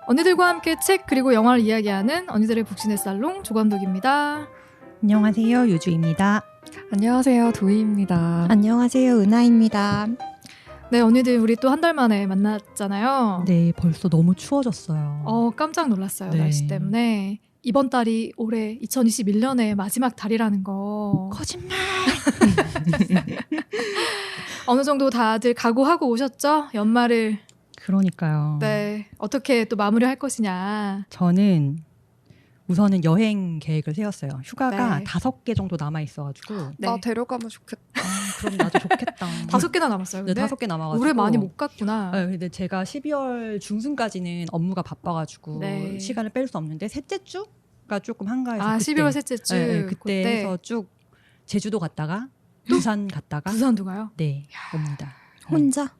언니들과 함께 책 그리고 영화를 이야기하는 언니들의 북신의 살롱 조감독입니다. 안녕하세요, 유주입니다. 안녕하세요, 도희입니다. 안녕하세요, 은하입니다. 네, 언니들 우리 또 한 달 만에 만났잖아요. 네, 벌써 너무 추워졌어요. 깜짝 놀랐어요. 네. 날씨 때문에. 이번 달이 올해 2021년의 마지막 달이라는 거. 거짓말! 어느 정도 다들 각오하고 오셨죠? 연말을. 그러니까요. 네, 어떻게 또 마무리할 것이냐. 저는 우선은 여행 계획을 세웠어요. 휴가가 네. 5개 정도 남아있어가지고. 네. 나 데려가면 좋겠다. 그럼 나도 좋겠다. 5개나 남았어요. 네, 근데 5개 남아가지고. 올해 많이 못 갔구나. 네, 근데 제가 12월 중순까지는 업무가 바빠가지고 네. 시간을 뺄 수 없는데 셋째 주가 조금 한가해서 아, 그때, 12월 셋째 주. 네, 그때 해서 쭉 제주도 갔다가 부산 갔다가 부산도 가요? 네, 옵니다. 혼자?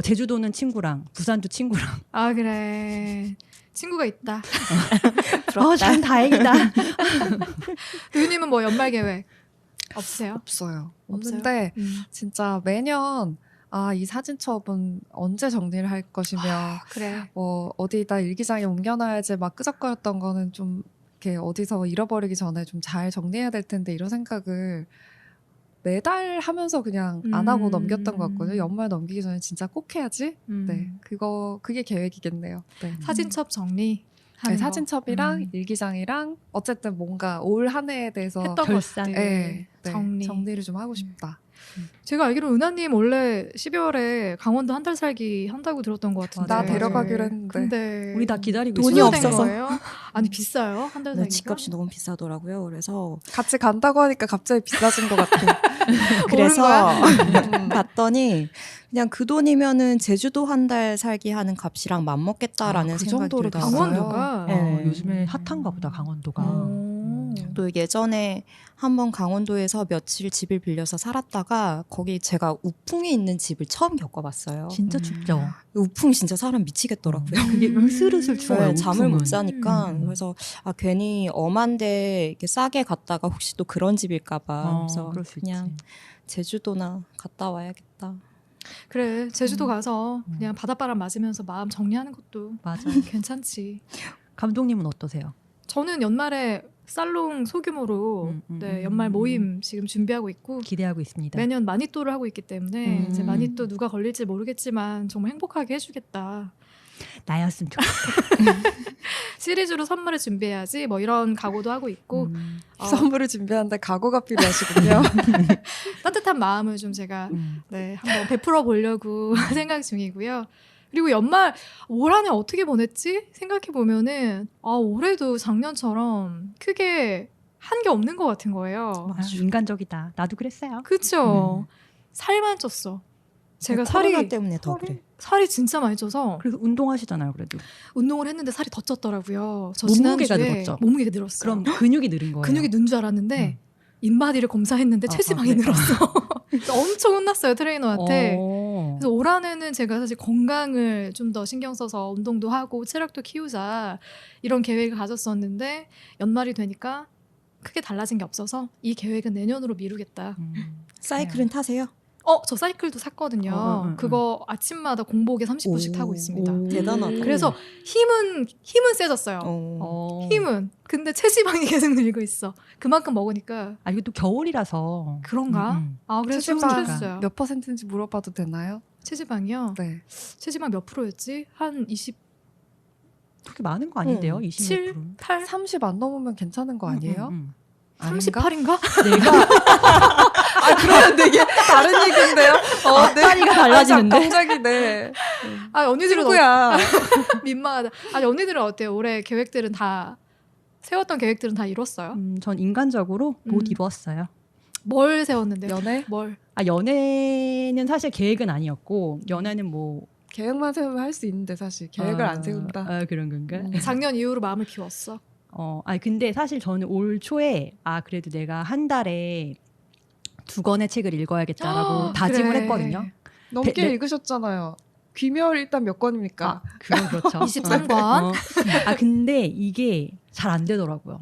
제주도는 친구랑 부산도 친구랑. 아, 그래. 친구가 있다. 참 다행이다. 도윤님은 뭐 연말 계획 없으세요? 없어요. 없어요? 없는데 진짜 매년 이 사진첩은 언제 정리를 할 것이며 그래. 어디다 일기장에 옮겨놔야지 막 끄적거렸던 거는 좀 이렇게 어디서 잃어버리기 전에 좀 잘 정리해야 될 텐데 이런 생각을 매달 하면서 그냥 안 하고 넘겼던 것 같거든요. 연말 넘기기 전에 진짜 꼭 해야지. 네, 그게 계획이겠네요. 네. 사진첩 정리. 네, 사진첩이랑 일기장이랑 어쨌든 뭔가 올 한 해에 대해서 했던 결산. 것들 네, 정리. 정리를 좀 하고 싶다. 제가 알기로 은하님 원래 12월에 강원도 한 달 살기 한다고 들었던 것 같은데. 나 맞아요. 데려가기로 했는데. 근데 우리 다 기다리고 돈이 있어요. 취소된 없어서. 거예요? 아니 비싸요? 한 달 네, 살기가? 집값이 너무 비싸더라고요. 그래서 같이 간다고 하니까 갑자기 비싸진 것 같아. 그래서 거야? 봤더니 그냥 그 돈이면은 제주도 한 달 살기 하는 값이랑 맞먹겠다라는 그 생각이 정도로 들더라고요. 강원도가? 네. 요즘에 핫한가 보다 강원도가. 또 예전에 한번 강원도에서 며칠 집을 빌려서 살았다가 거기 제가 우풍에 있는 집을 처음 겪어봤어요. 진짜 춥죠. 우풍이 진짜 사람 미치겠더라고요. 그게 으슬으슬 추워요. 네, 잠을 못 우풍은. 자니까 그래서 괜히 엄한데 이렇게 싸게 갔다가 혹시 또 그런 집일까봐 그래서 그럴 수 그냥 있지. 제주도나 갔다 와야겠다. 그래 제주도 가서 그냥 바닷바람 맞으면서 마음 정리하는 것도 맞아. 괜찮지. 감독님은 어떠세요? 저는 연말에 살롱 소규모로 네, 연말 모임 지금 준비하고 있고 기대하고 있습니다. 매년 마니또를 하고 있기 때문에 이제 음. 마니또 누가 걸릴지 모르겠지만 정말 행복하게 해주겠다. 나였으면 좋겠다. 시리즈로 선물을 준비해야지 뭐 이런 각오도 하고 있고 선물을 준비하는데 각오가 필요하시군요. 따뜻한 마음을 좀 제가 네, 한번 베풀어 보려고 생각 중이고요. 그리고 연말 올 한 해 어떻게 보냈지 생각해 보면은 올해도 작년처럼 크게 한 게 없는 것 같은 거예요. 인간적이다. 나도 그랬어요. 그쵸? 살만 쪘어. 제가 코로나 살이 때문에 더 그래. 살이 진짜 많이 쪄서 그래서 운동하시잖아요, 그래도. 운동을 했는데 살이 더 쪘더라고요. 저 몸무게가 지난주에 늘었죠? 몸무게가 늘었어요. 그럼 근육이 늘은 거예요. 근육이 는 줄 알았는데 인바디를 검사했는데 체지방이 그래. 늘었어. 그래서 엄청 혼났어요 트레이너한테. 어. 그래서 올 한해는 제가 사실 건강을 좀 더 신경 써서 운동도 하고 체력도 키우자 이런 계획을 가졌었는데 연말이 되니까 크게 달라진 게 없어서 이 계획은 내년으로 미루겠다. 사이클은 타세요? 저 사이클도 샀거든요. 그거 아침마다 공복에 30분씩 타고 있습니다. 대단하다. 그래서 힘은 세졌어요. 힘은. 근데 체지방이 계속 늘고 있어. 그만큼 먹으니까. 이거 또 겨울이라서. 그런가? 그래서 좀 체지방 줄였어요. 몇 %인지 물어봐도 되나요? 체지방이요? 네. 체지방 몇 프로였지? 한 27, 그렇게 많은 거 아닌데요? 20%. 8? 30 안 넘으면 괜찮은 거 아니에요? 아닌가? 38인가? 내가 그러면 되게 다른 얘기인데요? 단위가 달라지는데. 갑자기 네. 언니들은 친구야. 민망하다. 언니들은 어때요? 올해 계획들은 다 세웠던 계획들은 다 이뤘어요? 전 인간적으로 못 이루었어요. 뭘 세웠는데요? 연애? 뭘? 연애는 사실 계획은 아니었고 연애는 뭐 계획만 세우면 할 수 있는데 사실 계획을 안 세운다. 그런 건가? 작년 이후로 마음을 비웠어. 근데 사실 저는 올 초에 그래도 내가 한 달에 2권의 책을 읽어야겠다라고 다짐을 그래. 했거든요. 넘게 읽으셨잖아요. 귀멸 일단 몇 권입니까? 그건 그렇죠. 23권. 근데 이게 잘 안 되더라고요.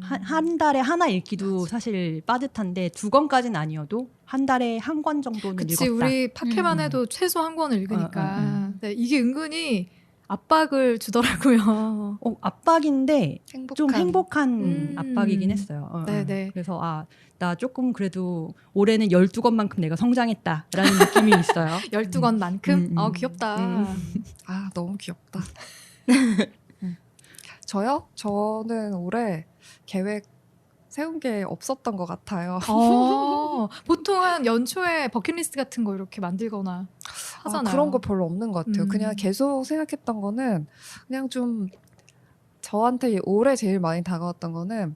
한 달에 하나 읽기도 사실 빠듯한데 2권까지는 아니어도 한 달에 한 권 정도는 그치, 읽었다. 우리 파케만 해도 최소 한 권을 읽으니까. 네, 이게 은근히 압박을 주더라고요. 압박인데 좀 행복한 음. 압박이긴 했어요. 네네. 그래서 나 조금 그래도 올해는 12권만큼 내가 성장했다라는 느낌이 있어요. 12권만큼? 음. 귀엽다. 아, 너무 귀엽다. 저요? 저는 올해 계획 세운 게 없었던 것 같아요. 보통 한 연초에 버킷리스트 같은 거 이렇게 만들거나 하잖아요. 그런 거 별로 없는 것 같아요. 음. 그냥 계속 생각했던 거는 그냥 좀 저한테 올해 제일 많이 다가왔던 거는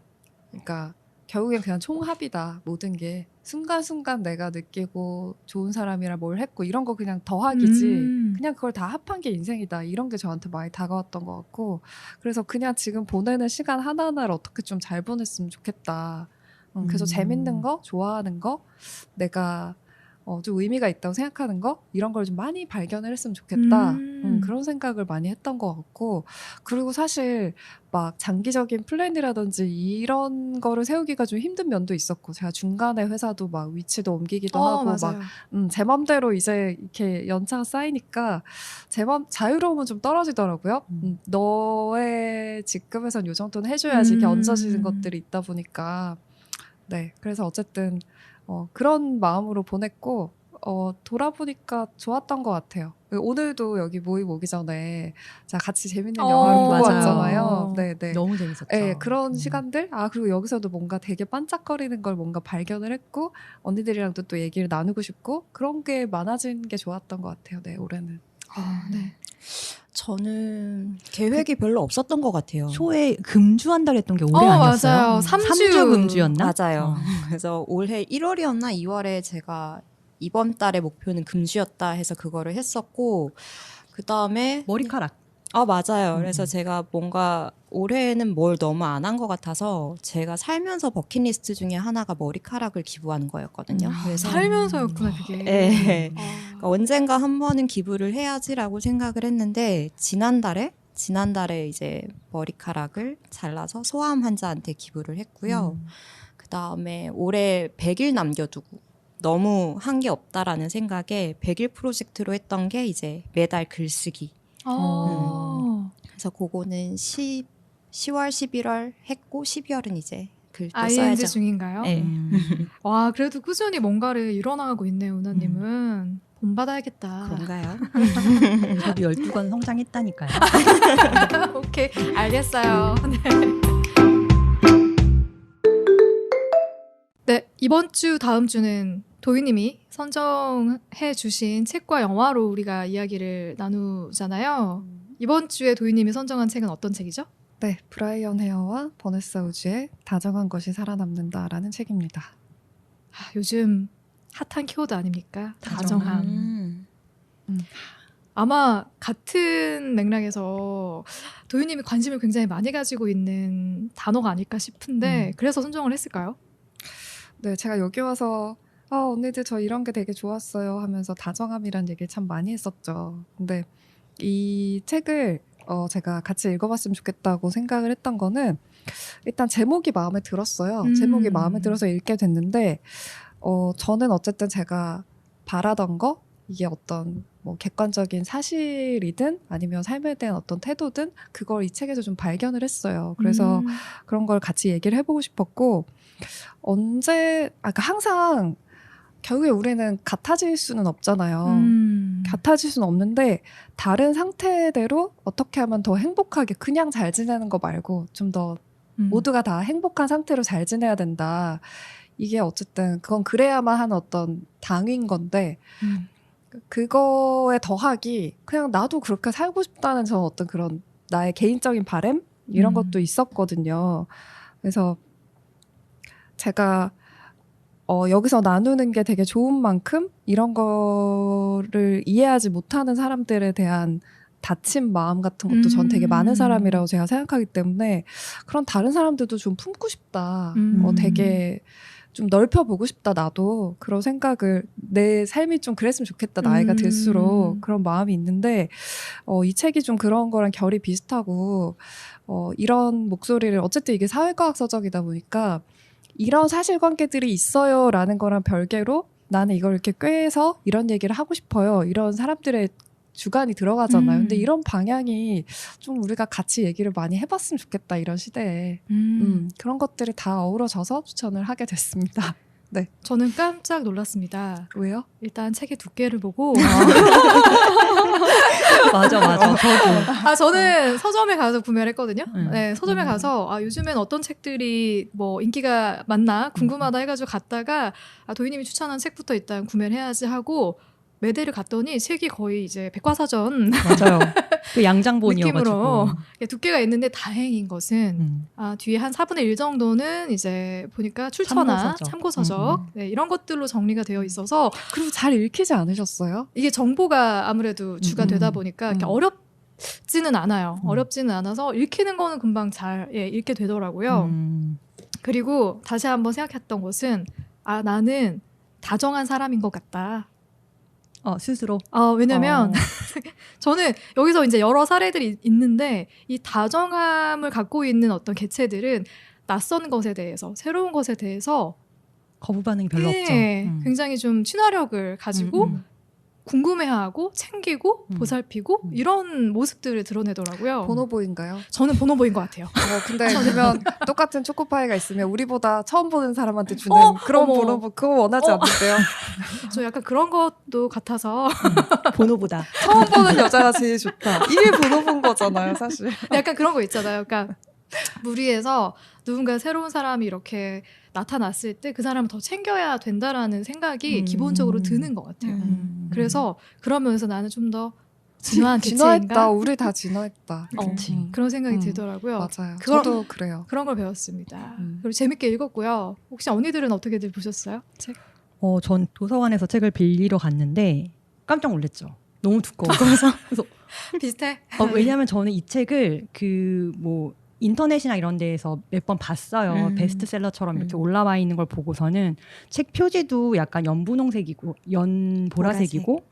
그러니까 결국엔 그냥 총합이다. 모든 게 순간순간 내가 느끼고 좋은 사람이라 뭘 했고 이런 거 그냥 더하기지 그냥 그걸 다 합한 게 인생이다. 이런 게 저한테 많이 다가왔던 것 같고 그래서 그냥 지금 보내는 시간 하나하나를 어떻게 좀 잘 보냈으면 좋겠다. 그래서 재밌는 거, 좋아하는 거, 내가 좀 의미가 있다고 생각하는 거 이런 걸 좀 많이 발견을 했으면 좋겠다. 그런 생각을 많이 했던 것 같고 그리고 사실 막 장기적인 플랜이라든지 이런 거를 세우기가 좀 힘든 면도 있었고 제가 중간에 회사도 막 위치도 옮기기도 하고 맞아요. 막 제 맘대로 이제 이렇게 연차가 쌓이니까 제 맘 자유로움은 좀 떨어지더라고요. 너의 직급에선 요 정도는 해줘야지 이렇게 얹어지는 것들이 있다 보니까 네 그래서 어쨌든 그런 마음으로 보냈고 돌아보니까 좋았던 것 같아요. 오늘도 여기 모임 오기 전에 자 같이 재밌는 영화를 보고 맞아요. 왔잖아요. 네. 너무 재밌었죠. 네, 그런 시간들 그리고 여기서도 뭔가 되게 반짝거리는 걸 뭔가 발견을 했고 언니들이랑도 또 얘기를 나누고 싶고 그런 게 많아진 게 좋았던 것 같아요. 네, 올해는. 네. 저는 계획이 별로 없었던 것 같아요. 초에 금주한다 그랬던 게 올해 아니었어요? 맞아요. 3주 금주였나? 맞아요. 그래서 올해 1월이었나 2월에 제가 이번 달의 목표는 금주였다 해서 그거를 했었고 그 다음에 머리카락. 맞아요. 그래서 제가 뭔가 올해는 뭘 너무 안 한 것 같아서 제가 살면서 버킷리스트 중에 하나가 머리카락을 기부하는 거였거든요. 그래서 살면서였구나 그게. 네. 그러니까 언젠가 한 번은 기부를 해야지라고 생각을 했는데 지난달에 이제 머리카락을 잘라서 소아암 환자한테 기부를 했고요. 그 다음에 올해 100일 남겨두고 너무 한 게 없다라는 생각에 100일 프로젝트로 했던 게 이제 매달 글쓰기. 그래서 그거는 10월, 11월 했고 12월은 이제 글 또 ING 써야죠. 중인가요? 네. 와 그래도 꾸준히 뭔가를 이뤄나가고 있네요, 은하님은. 본받아야겠다. 그런가요? 저도 12권 성장했다니까요. 오케이, 알겠어요. 네, 이번 주, 다음 주는 도희님이 선정해 주신 책과 영화로 우리가 이야기를 나누잖아요. 이번 주에 도희님이 선정한 책은 어떤 책이죠? 네, 브라이언 헤어와 버네사 우즈의 다정한 것이 살아남는다라는 책입니다. 요즘 핫한 키워드 아닙니까? 다정함. 음. 아마 같은 맥락에서 도희님이 관심을 굉장히 많이 가지고 있는 단어가 아닐까 싶은데 그래서 선정을 했을까요? 네, 제가 여기 와서 언니들 저 이런 게 되게 좋았어요 하면서 다정함이란 얘기를 참 많이 했었죠. 근데 이 책을 제가 같이 읽어봤으면 좋겠다고 생각을 했던 거는 일단 제목이 마음에 들었어요. 제목이 마음에 들어서 읽게 됐는데 저는 어쨌든 제가 바라던 거 이게 어떤 뭐 객관적인 사실이든 아니면 삶에 대한 어떤 태도든 그걸 이 책에서 좀 발견을 했어요. 그래서 그런 걸 같이 얘기를 해보고 싶었고 그러니까 항상 결국에 우리는 같아질 수는 없잖아요. 같아질 수는 없는데 다른 상태대로 어떻게 하면 더 행복하게 그냥 잘 지내는 거 말고 좀 더 모두가 다 행복한 상태로 잘 지내야 된다. 이게 어쨌든 그건 그래야만 하는 어떤 당위인 건데 그거에 더하기 그냥 나도 그렇게 살고 싶다는 저는 어떤 그런 나의 개인적인 바람 이런 것도 있었거든요. 그래서 제가 여기서 나누는 게 되게 좋은 만큼 이런 거를 이해하지 못하는 사람들에 대한 다친 마음 같은 것도 전 되게 많은 사람이라고 제가 생각하기 때문에 그런 다른 사람들도 좀 품고 싶다. 되게 좀 넓혀보고 싶다 나도 그런 생각을 내 삶이 좀 그랬으면 좋겠다 나이가 들수록 그런 마음이 있는데 이 책이 좀 그런 거랑 결이 비슷하고 이런 목소리를 어쨌든 이게 사회과학 서적이다 보니까 이런 사실관계들이 있어요라는 거랑 별개로 나는 이걸 이렇게 꿰서 이런 얘기를 하고 싶어요. 이런 사람들의 주관이 들어가잖아요. 근데 음. 이런 방향이 좀 우리가 같이 얘기를 많이 해봤으면 좋겠다 이런 시대에 그런 것들이 다 어우러져서 추천을 하게 됐습니다. 저는 깜짝 놀랐습니다. 왜요? 일단 책의 두께를 보고 맞아. 저도. 저는 서점에 가서 구매를 했거든요. 음. 네, 서점에 가서 요즘엔 어떤 책들이 뭐 인기가 많나 궁금하다 해가지고 갔다가 도희님이 추천한 책부터 일단 구매를 해야지 하고 매대를 갔더니 책이 거의 이제 백과사전 맞아요. 그 양장본이어가지고. 느낌으로 두께가 있는데 다행인 것은 뒤에 한 4분의 1 정도는 이제 보니까 출처나 참고서적 네, 이런 것들로 정리가 되어 있어서 그리고 잘 읽히지 않으셨어요? 이게 정보가 아무래도 주가 되다 보니까 이렇게 어렵지는 않아요. 어렵지는 않아서 읽히는 거는 금방 잘 읽게 되더라고요. 그리고 다시 한번 생각했던 것은 나는 다정한 사람인 것 같다. 스스로. 왜냐면 저는 여기서 이제 여러 사례들이 있는데 이 다정함을 갖고 있는 어떤 개체들은 낯선 것에 대해서 새로운 것에 대해서 거부 반응이 별로 없죠. 굉장히 좀 친화력을 가지고 궁금해하고 챙기고 보살피고 이런 모습들을 드러내더라고요. 보노보인가요? 저는 보노보인 것 같아요. 근데 그러면 똑같은 초코파이가 있으면 우리보다 처음 보는 사람한테 주는 그런 어머. 보노보 그거 원하지 않는데요. 저 약간 그런 것도 같아서 번호보다. 처음 보는 여자가 제일 좋다. 이게 보노보인 거잖아요, 사실. 약간 그런 거 있잖아요. 그러니까 무리해서 누군가 새로운 사람이 이렇게 나타났을 때 그 사람을 더 챙겨야 된다라는 생각이 기본적으로 드는 것 같아요. 그래서 그런 면에서 나는 좀 더 진화한 진화했다. 개체인가? 우리 다 진화했다. 그치. 그런 생각이 들더라고요. 맞아요. 그런- 저도 그래요. 그런 걸 배웠습니다. 그리고 재밌게 읽었고요. 혹시 언니들은 어떻게들 보셨어요? 책? 전 도서관에서 책을 빌리러 갔는데 깜짝 놀랐죠. 너무 두꺼워서. 그래서 비슷해? 왜냐하면 저는 이 책을 인터넷이나 이런 데에서 몇 번 봤어요. 베스트셀러처럼 이렇게 올라와 있는 걸 보고서는 책 표지도 약간 연분홍색이고 연보라색이고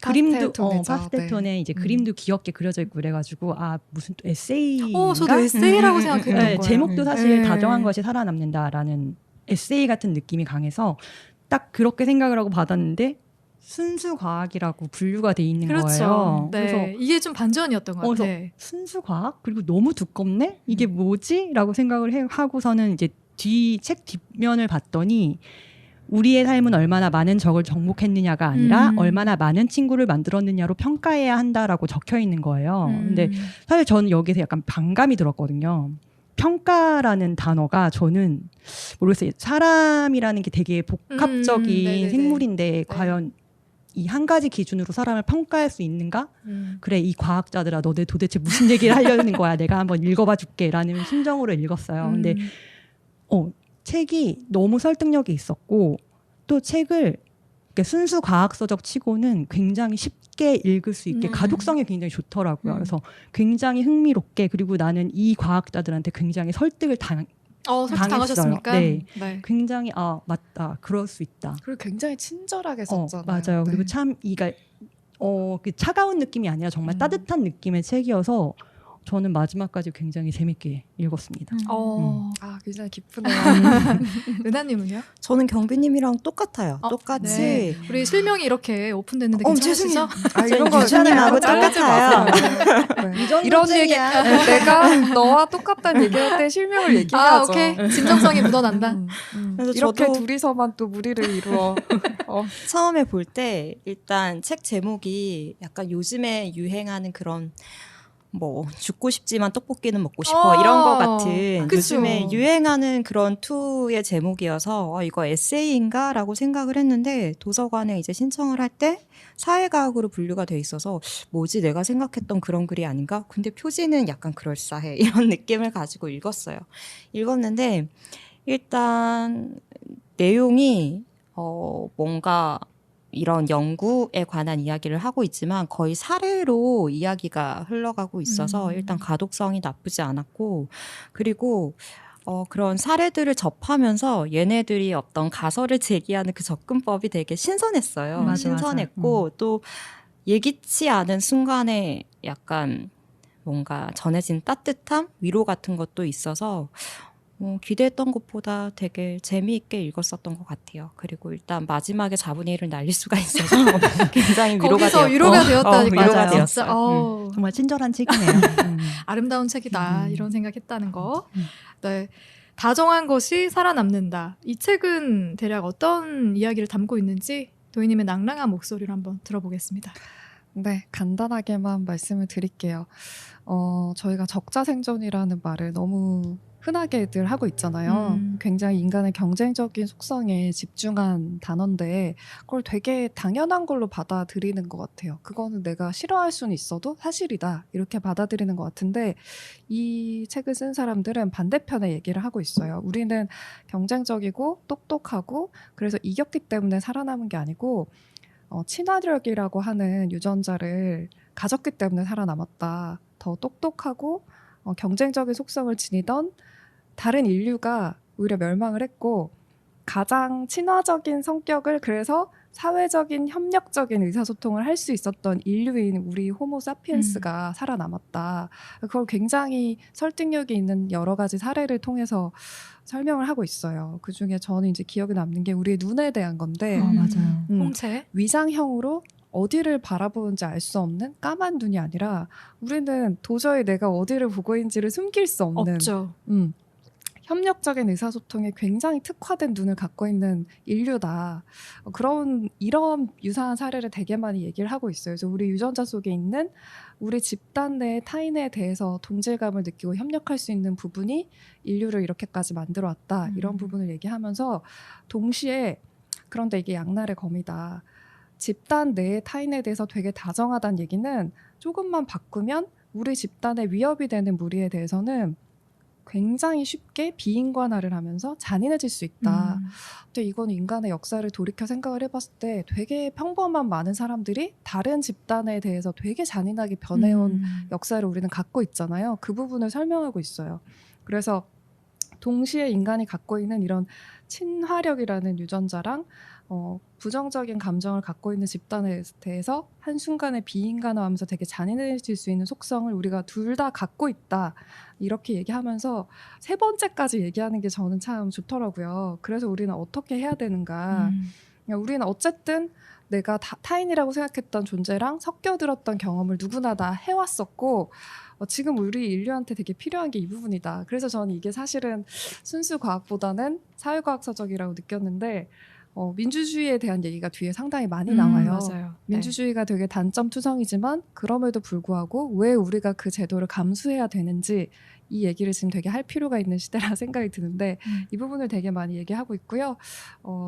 그림도 파스텔톤이죠. 파스텔톤에 이제 그림도 귀엽게 그려져 있고 그래가지고 무슨 또 에세이인가? 저도 에세이라고 생각했던 네, 거예요. 제목도 사실 네. 다정한 것이 살아남는다라는 에세이 같은 느낌이 강해서 딱 그렇게 생각을 하고 받았는데 순수 과학이라고 분류가 돼 있는 그렇죠. 거예요. 네. 그래서 이게 좀 반전이었던 것 그래서 같아요. 순수 과학 그리고 너무 두껍네 이게 뭐지?라고 생각을 하고서는 이제 책 뒷면을 봤더니 우리의 삶은 얼마나 많은 적을 정복했느냐가 아니라 얼마나 많은 친구를 만들었느냐로 평가해야 한다라고 적혀 있는 거예요. 근데 사실 저는 여기서 약간 반감이 들었거든요. 평가라는 단어가 저는 모르겠어요. 사람이라는 게 되게 복합적인 네네네. 생물인데 과연 이 한 가지 기준으로 사람을 평가할 수 있는가? 그래 이 과학자들아 너네 도대체 무슨 얘기를 하려는 거야? 내가 한번 읽어봐 줄게 라는 심정으로 읽었어요. 근데 책이 너무 설득력이 있었고 또 책을 이렇게 순수 과학서적 치고는 굉장히 쉽게 읽을 수 있게 가독성이 굉장히 좋더라고요. 그래서 굉장히 흥미롭게 그리고 나는 이 과학자들한테 굉장히 설득을 당하셨습니까? 네. 굉장히 맞다 그럴 수 있다. 그리고 굉장히 친절하게 썼잖아요. 맞아요. 그리고 참 그 차가운 느낌이 아니라 정말 따뜻한 느낌의 책이어서 저는 마지막까지 굉장히 재밌게 읽었습니다. 굉장히 기쁘네요. 은하님은요? 저는 경비님이랑 똑같아요. 똑같이 네. 우리 실명이 이렇게 오픈됐는데 죄송해요. 괜찮으시죠? 이런 거 유주님하고 잘라지 똑같아요. 마세요. 이런 얘기 내가 너와 똑같다는 얘기할 때 실명을 얘기해야죠. 오케이. 진정성이 묻어난다. 그래서 이렇게 저도 둘이서만 또 무리를 이루어. 처음에 볼 때 일단 책 제목이 약간 요즘에 유행하는 그런 죽고 싶지만 떡볶이는 먹고 싶어 이런 거 같은 그쵸. 요즘에 유행하는 그런 투의 제목이어서 이거 에세이인가 라고 생각을 했는데 도서관에 이제 신청을 할 때 사회과학으로 분류가 돼 있어서 뭐지 내가 생각했던 그런 글이 아닌가? 근데 표지는 약간 그럴싸해 이런 느낌을 가지고 읽었는데 일단 내용이 뭔가 이런 연구에 관한 이야기를 하고 있지만 거의 사례로 이야기가 흘러가고 있어서 일단 가독성이 나쁘지 않았고 그리고 그런 사례들을 접하면서 얘네들이 어떤 가설을 제기하는 그 접근법이 되게 신선했어요. 신선했고 또 예기치 않은 순간에 약간 뭔가 전해진 따뜻함, 위로 같은 것도 있어서 기대했던 것보다 되게 재미있게 읽었었던 것 같아요. 그리고 일단 마지막에 4분의 1을 날릴 수가 있어서 굉장히 위로가 거기서 되었고 위로가 되었다니까. 위로가 맞아요. 진짜 되었어요. 정말 친절한 책이네요. 아름다운 책이다 이런 생각했다는 거. 음. 네. 다정한 것이 살아남는다. 이 책은 대략 어떤 이야기를 담고 있는지 도희님의 낭랑한 목소리로 한번 들어보겠습니다. 네, 간단하게만 말씀을 드릴게요. 저희가 적자생존이라는 말을 너무 흔하게들 하고 있잖아요. 굉장히 인간의 경쟁적인 속성에 집중한 단어인데 그걸 되게 당연한 걸로 받아들이는 것 같아요. 그거는 내가 싫어할 수는 있어도 사실이다 이렇게 받아들이는 것 같은데 이 책을 쓴 사람들은 반대편의 얘기를 하고 있어요. 우리는 경쟁적이고 똑똑하고 그래서 이겼기 때문에 살아남은 게 아니고 친화력이라고 하는 유전자를 가졌기 때문에 살아남았다. 더 똑똑하고 경쟁적인 속성을 지니던 다른 인류가 오히려 멸망을 했고 가장 친화적인 성격을 그래서 사회적인 협력적인 의사소통을 할 수 있었던 인류인 우리 호모 사피엔스가 살아남았다. 그걸 굉장히 설득력이 있는 여러 가지 사례를 통해서 설명을 하고 있어요. 그중에 저는 이제 기억에 남는 게 우리의 눈에 대한 건데 맞아요. 홍채. 위장형으로 어디를 바라보는지 알 수 없는 까만 눈이 아니라 우리는 도저히 내가 어디를 보고 있는지를 숨길 수 없는 없죠. 협력적인 의사소통에 굉장히 특화된 눈을 갖고 있는 인류다. 이런 유사한 사례를 되게 많이 얘기를 하고 있어요. 그래서 우리 유전자 속에 있는 우리 집단 내 타인에 대해서 동질감을 느끼고 협력할 수 있는 부분이 인류를 이렇게까지 만들어 왔다. 이런 부분을 얘기하면서 동시에 그런데 이게 양날의 검이다. 집단 내의 타인에 대해서 되게 다정하다는 얘기는 조금만 바꾸면 우리 집단에 위협이 되는 무리에 대해서는 굉장히 쉽게 비인관화를 하면서 잔인해질 수 있다. 근데 이건 인간의 역사를 돌이켜 생각을 해봤을 때 되게 평범한 많은 사람들이 다른 집단에 대해서 되게 잔인하게 변해온 역사를 우리는 갖고 있잖아요. 그 부분을 설명하고 있어요. 그래서 동시에 인간이 갖고 있는 이런 친화력이라는 유전자랑 부정적인 감정을 갖고 있는 집단에 대해서 한순간에 비인간화하면서 되게 잔인해질 수 있는 속성을 우리가 둘 다 갖고 있다. 이렇게 얘기하면서 세 번째까지 얘기하는 게 저는 참 좋더라고요. 그래서 우리는 어떻게 해야 되는가. 우리는 어쨌든 내가 타인이라고 생각했던 존재랑 섞여들었던 경험을 누구나 다 해왔었고 지금 우리 인류한테 되게 필요한 게 이 부분이다. 그래서 저는 이게 사실은 순수 과학보다는 사회과학 서적이라고 느꼈는데 민주주의에 대한 얘기가 뒤에 상당히 많이 나와요. 맞아요. 민주주의가 되게 단점투성이지만 그럼에도 불구하고 왜 우리가 그 제도를 감수해야 되는지 이 얘기를 지금 되게 할 필요가 있는 시대라 생각이 드는데 이 부분을 되게 많이 얘기하고 있고요.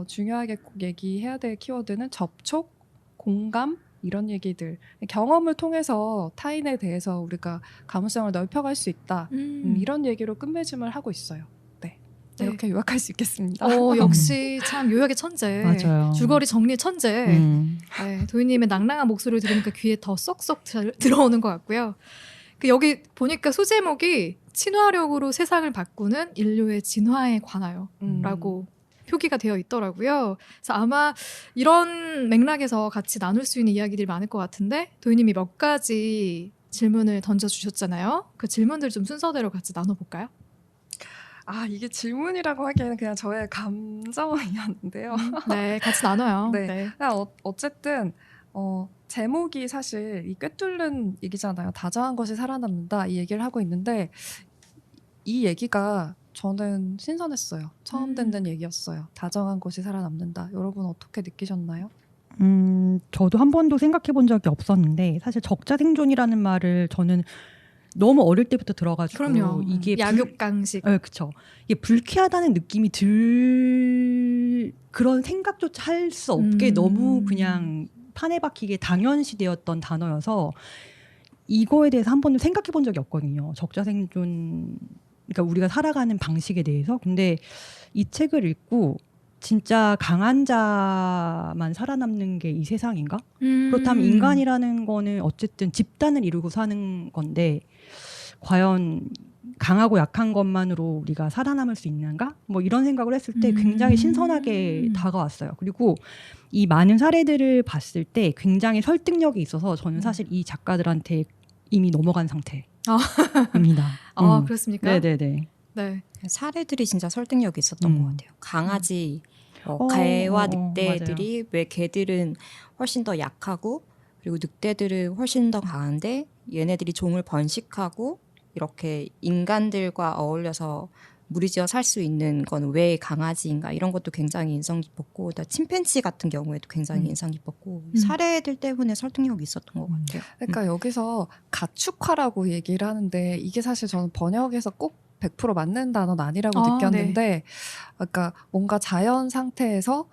중요하게 꼭 얘기해야 될 키워드는 접촉, 공감 이런 얘기들. 경험을 통해서 타인에 대해서 우리가 가능성을 넓혀갈 수 있다. 이런 얘기로 끝맺음을 하고 있어요. 네. 이렇게 요약할 수 있겠습니다. 역시 참 요약의 천재. 맞아요. 줄거리 정리의 천재. 네, 도희님의 낭랑한 목소리를 들으니까 귀에 더 쏙쏙 잘 들어오는 것 같고요. 여기 보니까 소제목이 친화력으로 세상을 바꾸는 인류의 진화에 관하여라고 표기가 되어 있더라고요. 그래서 아마 이런 맥락에서 같이 나눌 수 있는 이야기들이 많을 것 같은데 도희님이 몇 가지 질문을 던져주셨잖아요. 그 질문들 좀 순서대로 같이 나눠볼까요? 이게 질문이라고 하기에는 그냥 저의 감정이었는데요. 네, 같이 나눠요. 네. 어쨌든 제목이 사실 이 꿰뚫는 얘기잖아요. 다정한 것이 살아남는다 이 얘기를 하고 있는데 이 얘기가 저는 신선했어요. 처음 듣는 얘기였어요. 다정한 것이 살아남는다. 여러분 어떻게 느끼셨나요? 저도 한 번도 생각해 본 적이 없었는데 사실 적자생존이라는 말을 저는 너무 어릴 때부터 들어가지고 그럼요. 이게 약육강식. 그렇죠. 이게 불쾌하다는 느낌이 그런 생각조차 할 수 없게 너무 그냥 판에 박히게 당연시되었던 단어여서 이거에 대해서 한 번도 생각해 본 적이 없거든요. 적자생존, 그러니까 우리가 살아가는 방식에 대해서. 근데 이 책을 읽고 진짜 강한 자만 살아남는 게 이 세상인가? 그렇다면 인간이라는 거는 어쨌든 집단을 이루고 사는 건데 과연 강하고 약한 것만으로 우리가 살아남을 수 있는가? 뭐 이런 생각을 했을 때 굉장히 신선하게 다가왔어요. 그리고 이 많은 사례들을 봤을 때 굉장히 설득력이 있어서 저는 사실 이 작가들한테 이미 넘어간 상태입니다. 그렇습니까? 네네네. 네. 사례들이 진짜 설득력이 있었던 것 같아요. 강아지, 개와 늑대들이 왜 개들은 훨씬 더 약하고 그리고 늑대들은 훨씬 더 강한데 얘네들이 종을 번식하고 이렇게 인간들과 어울려서 무리지어 살 수 있는 건 왜 강아지인가 이런 것도 굉장히 인상 깊었고 침팬지 같은 경우에도 굉장히 인상 깊었고 사례들 때문에 설득력이 있었던 것 같아요. 그러니까 여기서 가축화라고 얘기를 하는데 이게 사실 저는 번역에서 꼭 100% 맞는 단어는 아니라고 느꼈는데 네. 그러니까 뭔가 자연 상태에서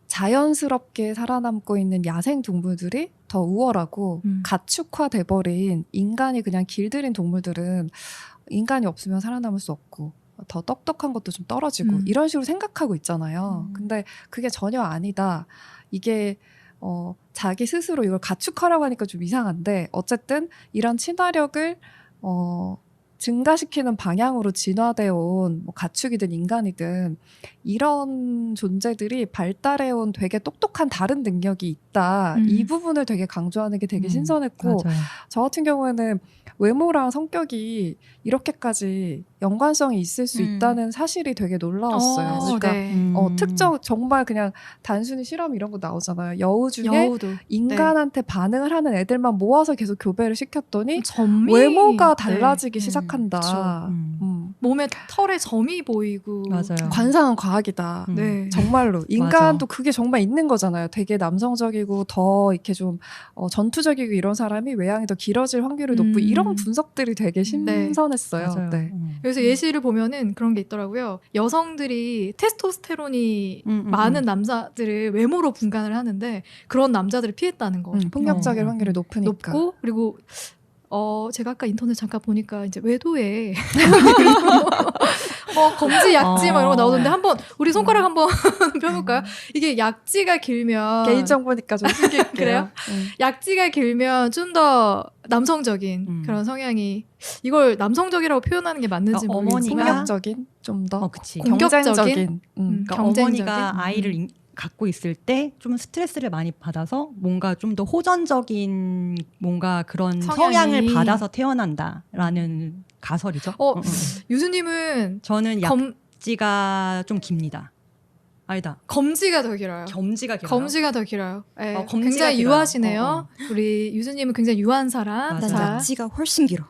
자연스럽게 살아남고 있는 야생 동물들이 더 우월하고 가축화돼버린 인간이 그냥 길들인 동물들은 인간이 없으면 살아남을 수 없고 더 똑똑한 것도 좀 떨어지고 이런 식으로 생각하고 있잖아요. 근데 그게 전혀 아니다. 이게 자기 스스로 이걸 가축화라고 하니까 좀 이상한데 어쨌든 이런 친화력을 증가시키는 방향으로 진화되어 온 뭐 가축이든 인간이든 이런 존재들이 발달해온 되게 똑똑한 다른 능력이 있다. 이 부분을 되게 강조하는 게 되게 신선했고 맞아요. 저 같은 경우에는 외모랑 성격이 이렇게까지 연관성이 있을 수 있다는 사실이 되게 놀라웠어요. 그러니까 네. 특정 정말 그냥 단순히 실험 이런 거 나오잖아요. 여우 중에 여우도 인간한테 반응을 하는 애들만 모아서 계속 교배를 시켰더니 점이 외모가 달라지기 네. 시작한다. 몸에 털에 점이 보이고 맞아요. 관상은 과학이다. 네. 정말로 인간도 그게 정말 있는 거잖아요. 되게 남성적이고 더 이렇게 좀 전투적이고 이런 사람이 외양이 더 길어질 확률이 높고 이런 분석들이 되게 신선했어요. 맞아요. 네. 그래서 예시를 보면은 그런 게 있더라고요. 여성들이 테스토스테론이 많은 남자들을 외모로 분간을 하는데 그런 남자들을 피했다는 거. 폭력적일 확률이 높으니까. 높고 그리고 제가 아까 인터넷 잠깐 보니까 이제 외도에 검지, 약지 막 이런 거 나오던데 한번 우리 손가락 한번 펴볼까요? 이게 약지가 길면 개인정보니까 좀 숨길게요. 그래요? 약지가 길면 좀 더 남성적인 그런 성향이 이걸 남성적이라고 표현하는 게 맞는지 모르겠지만 폭력적인 좀 더 그치. 경쟁적인 그러니까 어머니가 아이를 갖고 있을 때 좀 스트레스를 많이 받아서 뭔가 좀 더 호전적인 뭔가 그런 성향을 받아서 태어난다라는 가설이죠. 유수님은 저는 약지가 좀 깁니다. 아니다. 검지가 더 길어요. 검지가 길어요. 검지가 더 길어요. 네, 검지가 굉장히 길어요. 유하시네요. 우리 유수님은 굉장히 유한 사람. 맞아요. 난 약지가 훨씬 길어.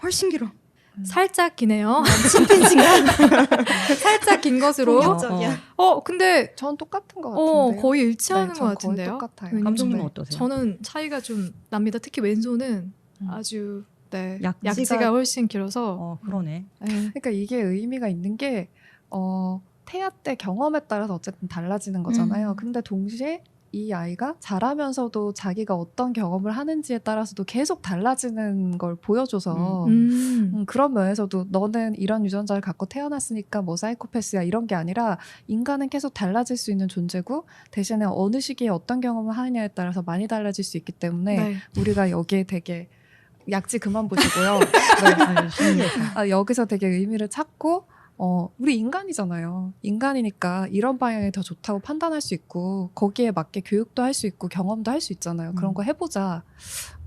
훨씬 길어. 살짝 기네요. 침팬지인가? 살짝 긴 것으로. 폭력적이야. 근데 전 똑같은 것 같은데요. 거의 일치하는 네, 것 거의 같은데요. 똑같아요. 감독님은 어떠세요? 저는 차이가 좀 납니다. 특히 왼손은 아주 약지가 훨씬 길어서. 그러네. 그러니까 이게 의미가 있는 게 태아 때 경험에 따라서 어쨌든 달라지는 거잖아요. 근데 동시에 이 아이가 자라면서도 자기가 어떤 경험을 하는지에 따라서도 계속 달라지는 걸 보여줘서 그런 면에서도 너는 이런 유전자를 갖고 태어났으니까 뭐 사이코패스야 이런 게 아니라 인간은 계속 달라질 수 있는 존재고 대신에 어느 시기에 어떤 경험을 하느냐에 따라서 많이 달라질 수 있기 때문에 우리가 여기에 되게 약지 그만 보시고요. 여기서 되게 의미를 찾고 우리 인간이잖아요. 인간이니까 이런 방향이 더 좋다고 판단할 수 있고 거기에 맞게 교육도 할 수 있고 경험도 할 수 있잖아요. 그런 거 해보자.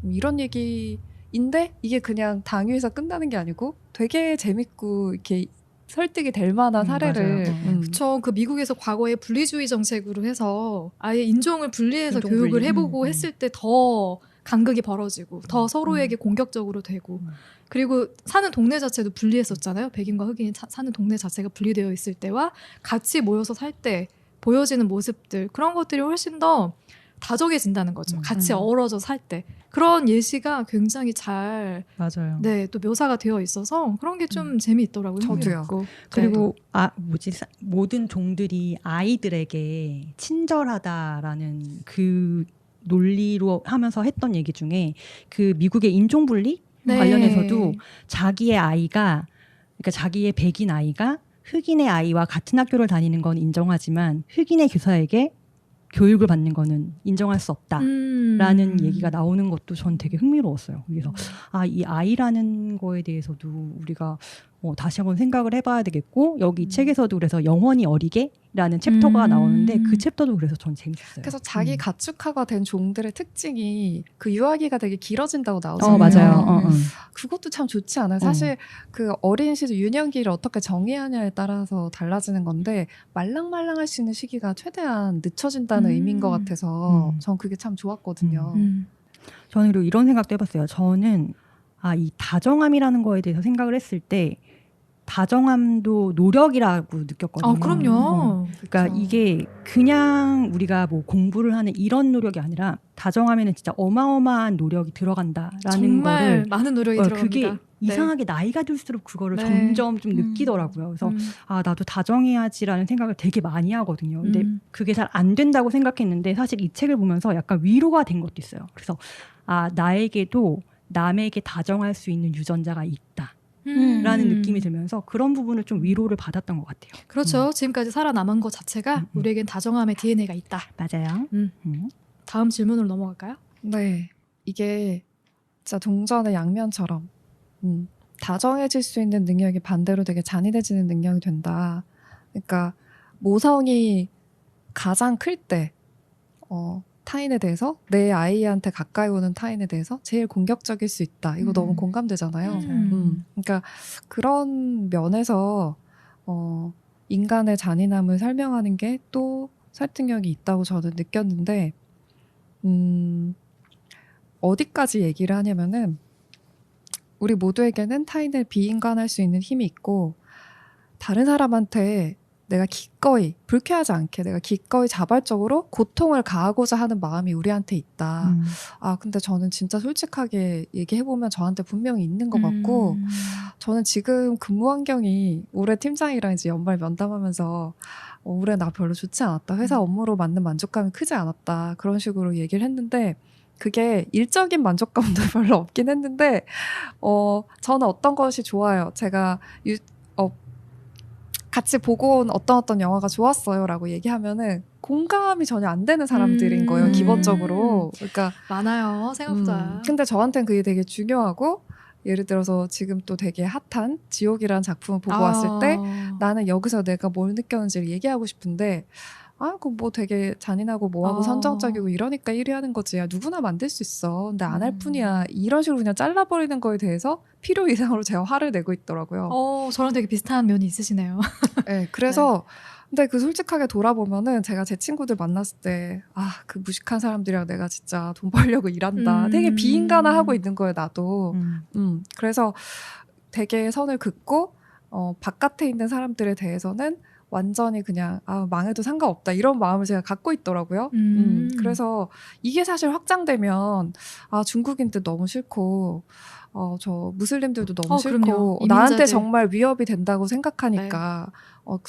이런 얘기인데 이게 그냥 당위에서 끝나는 게 아니고 되게 재밌고 이렇게 설득이 될 만한 사례를. 그렇죠. 그 미국에서 과거에 분리주의 정책으로 해서 아예 인종을 분리해서 교육을 해보고 했을 때 더 간극이 벌어지고 더 서로에게 공격적으로 되고 그리고 사는 동네 자체도 분리했었잖아요. 백인과 흑인이 사는 동네 자체가 분리되어 있을 때와 같이 모여서 살 때 보여지는 모습들 그런 것들이 훨씬 더 다정해진다는 거죠. 같이 어우러져 살 때. 그런 예시가 굉장히 잘 맞아요. 또 묘사가 되어 있어서 그런 게 좀 재미있더라고요. 저도요. 그리고 모든 종들이 아이들에게 친절하다라는 그 논리로 하면서 했던 얘기 중에 그 미국의 인종분리 관련해서도 자기의 아이가 그러니까 자기의 백인 아이가 흑인의 아이와 같은 학교를 다니는 건 인정하지만 흑인의 교사에게 교육을 받는 거는 인정할 수 없다라는 얘기가 나오는 것도 전 되게 흥미로웠어요. 그래서 이 아이라는 거에 대해서도 우리가 다시 한번 생각을 해봐야 되겠고 여기 이 책에서도 그래서 영원히 어리게 라는 챕터가 나오는데 그 챕터도 그래서 전 재밌었어요. 그래서 자기 가축화가 된 종들의 특징이 그 유아기가 되게 길어진다고 나오잖아요. 맞아요. 그것도 참 좋지 않아요. 사실 그 어린 시절 유년기를 어떻게 정의하냐에 따라서 달라지는 건데 말랑말랑할 수 있는 시기가 최대한 늦춰진다는 의미인 것 같아서 전 그게 참 좋았거든요. 저는 그리고 이런 생각도 해봤어요. 저는 이 다정함이라는 거에 대해서 생각을 했을 때 다정함도 노력이라고 느꼈거든요. 그럼요. 그러니까 그쵸. 이게 그냥 우리가 뭐 공부를 하는 이런 노력이 아니라 다정함에는 진짜 어마어마한 노력이 들어간다라는 정말 거를 많은 노력이 들어갑니다. 그게 네. 이상하게 나이가 들수록 그거를 네. 점점 좀 느끼더라고요. 그래서 나도 다정해야지라는 생각을 되게 많이 하거든요. 근데 그게 잘 안 된다고 생각했는데 사실 이 책을 보면서 약간 위로가 된 것도 있어요. 그래서 나에게도 남에게 다정할 수 있는 유전자가 있다. 라는 느낌이 들면서 그런 부분을 좀 위로를 받았던 것 같아요. 그렇죠. 지금까지 살아남은 것 자체가 우리에겐 다정함의 DNA가 있다. 맞아요. 다음 질문으로 넘어갈까요? 네. 이게 진짜 동전의 양면처럼 다정해질 수 있는 능력이 반대로 되게 잔인해지는 능력이 된다. 그러니까 모성이 가장 클 때 타인에 대해서 내 아이한테 가까이 오는 타인에 대해서 제일 공격적일 수 있다. 이거 너무 공감되잖아요. 그러니까 그런 면에서 인간의 잔인함을 설명하는 게 또 설득력이 있다고 저는 느꼈는데 어디까지 얘기를 하냐면은 우리 모두에게는 타인을 비인간할 수 있는 힘이 있고 다른 사람한테 내가 기꺼이 불쾌하지 않게 내가 기꺼이 자발적으로 고통을 가하고자 하는 마음이 우리한테 있다. 근데 저는 진짜 솔직하게 얘기해보면 저한테 분명히 있는 것 같고 저는 지금 근무 환경이 올해 팀장이랑 이제 연말 면담하면서 올해 나 별로 좋지 않았다. 회사 업무로 맞는 만족감이 크지 않았다. 그런 식으로 얘기를 했는데 그게 일적인 만족감도 별로 없긴 했는데 저는 어떤 것이 좋아요. 제가 같이 보고 온 어떤 영화가 좋았어요 라고 얘기하면은 공감이 전혀 안 되는 사람들인 거예요. 기본적으로. 그러니까 많아요. 생각보다. 근데 저한테는 그게 되게 중요하고 예를 들어서 지금 또 되게 핫한 지옥이라는 작품을 보고 왔을 때 나는 여기서 내가 뭘 느꼈는지를 얘기하고 싶은데 그거 뭐 되게 잔인하고 뭐하고 선정적이고 이러니까 1위 하는 거지. 야, 누구나 만들 수 있어. 근데 안 할 뿐이야. 이런 식으로 그냥 잘라버리는 거에 대해서 필요 이상으로 제가 화를 내고 있더라고요. 저랑 되게 비슷한 면이 있으시네요. 네, 그래서 근데 그 솔직하게 돌아보면은 제가 제 친구들 만났을 때 그 무식한 사람들이랑 내가 진짜 돈 벌려고 일한다. 되게 비인간화하고 있는 거예요, 나도. 그래서 되게 선을 긋고 바깥에 있는 사람들에 대해서는 완전히 그냥 망해도 상관없다 이런 마음을 제가 갖고 있더라고요. 그래서 이게 사실 확장되면 중국인들 너무 싫고 저 무슬림들도 너무 싫고 나한테 정말 위협이 된다고 생각하니까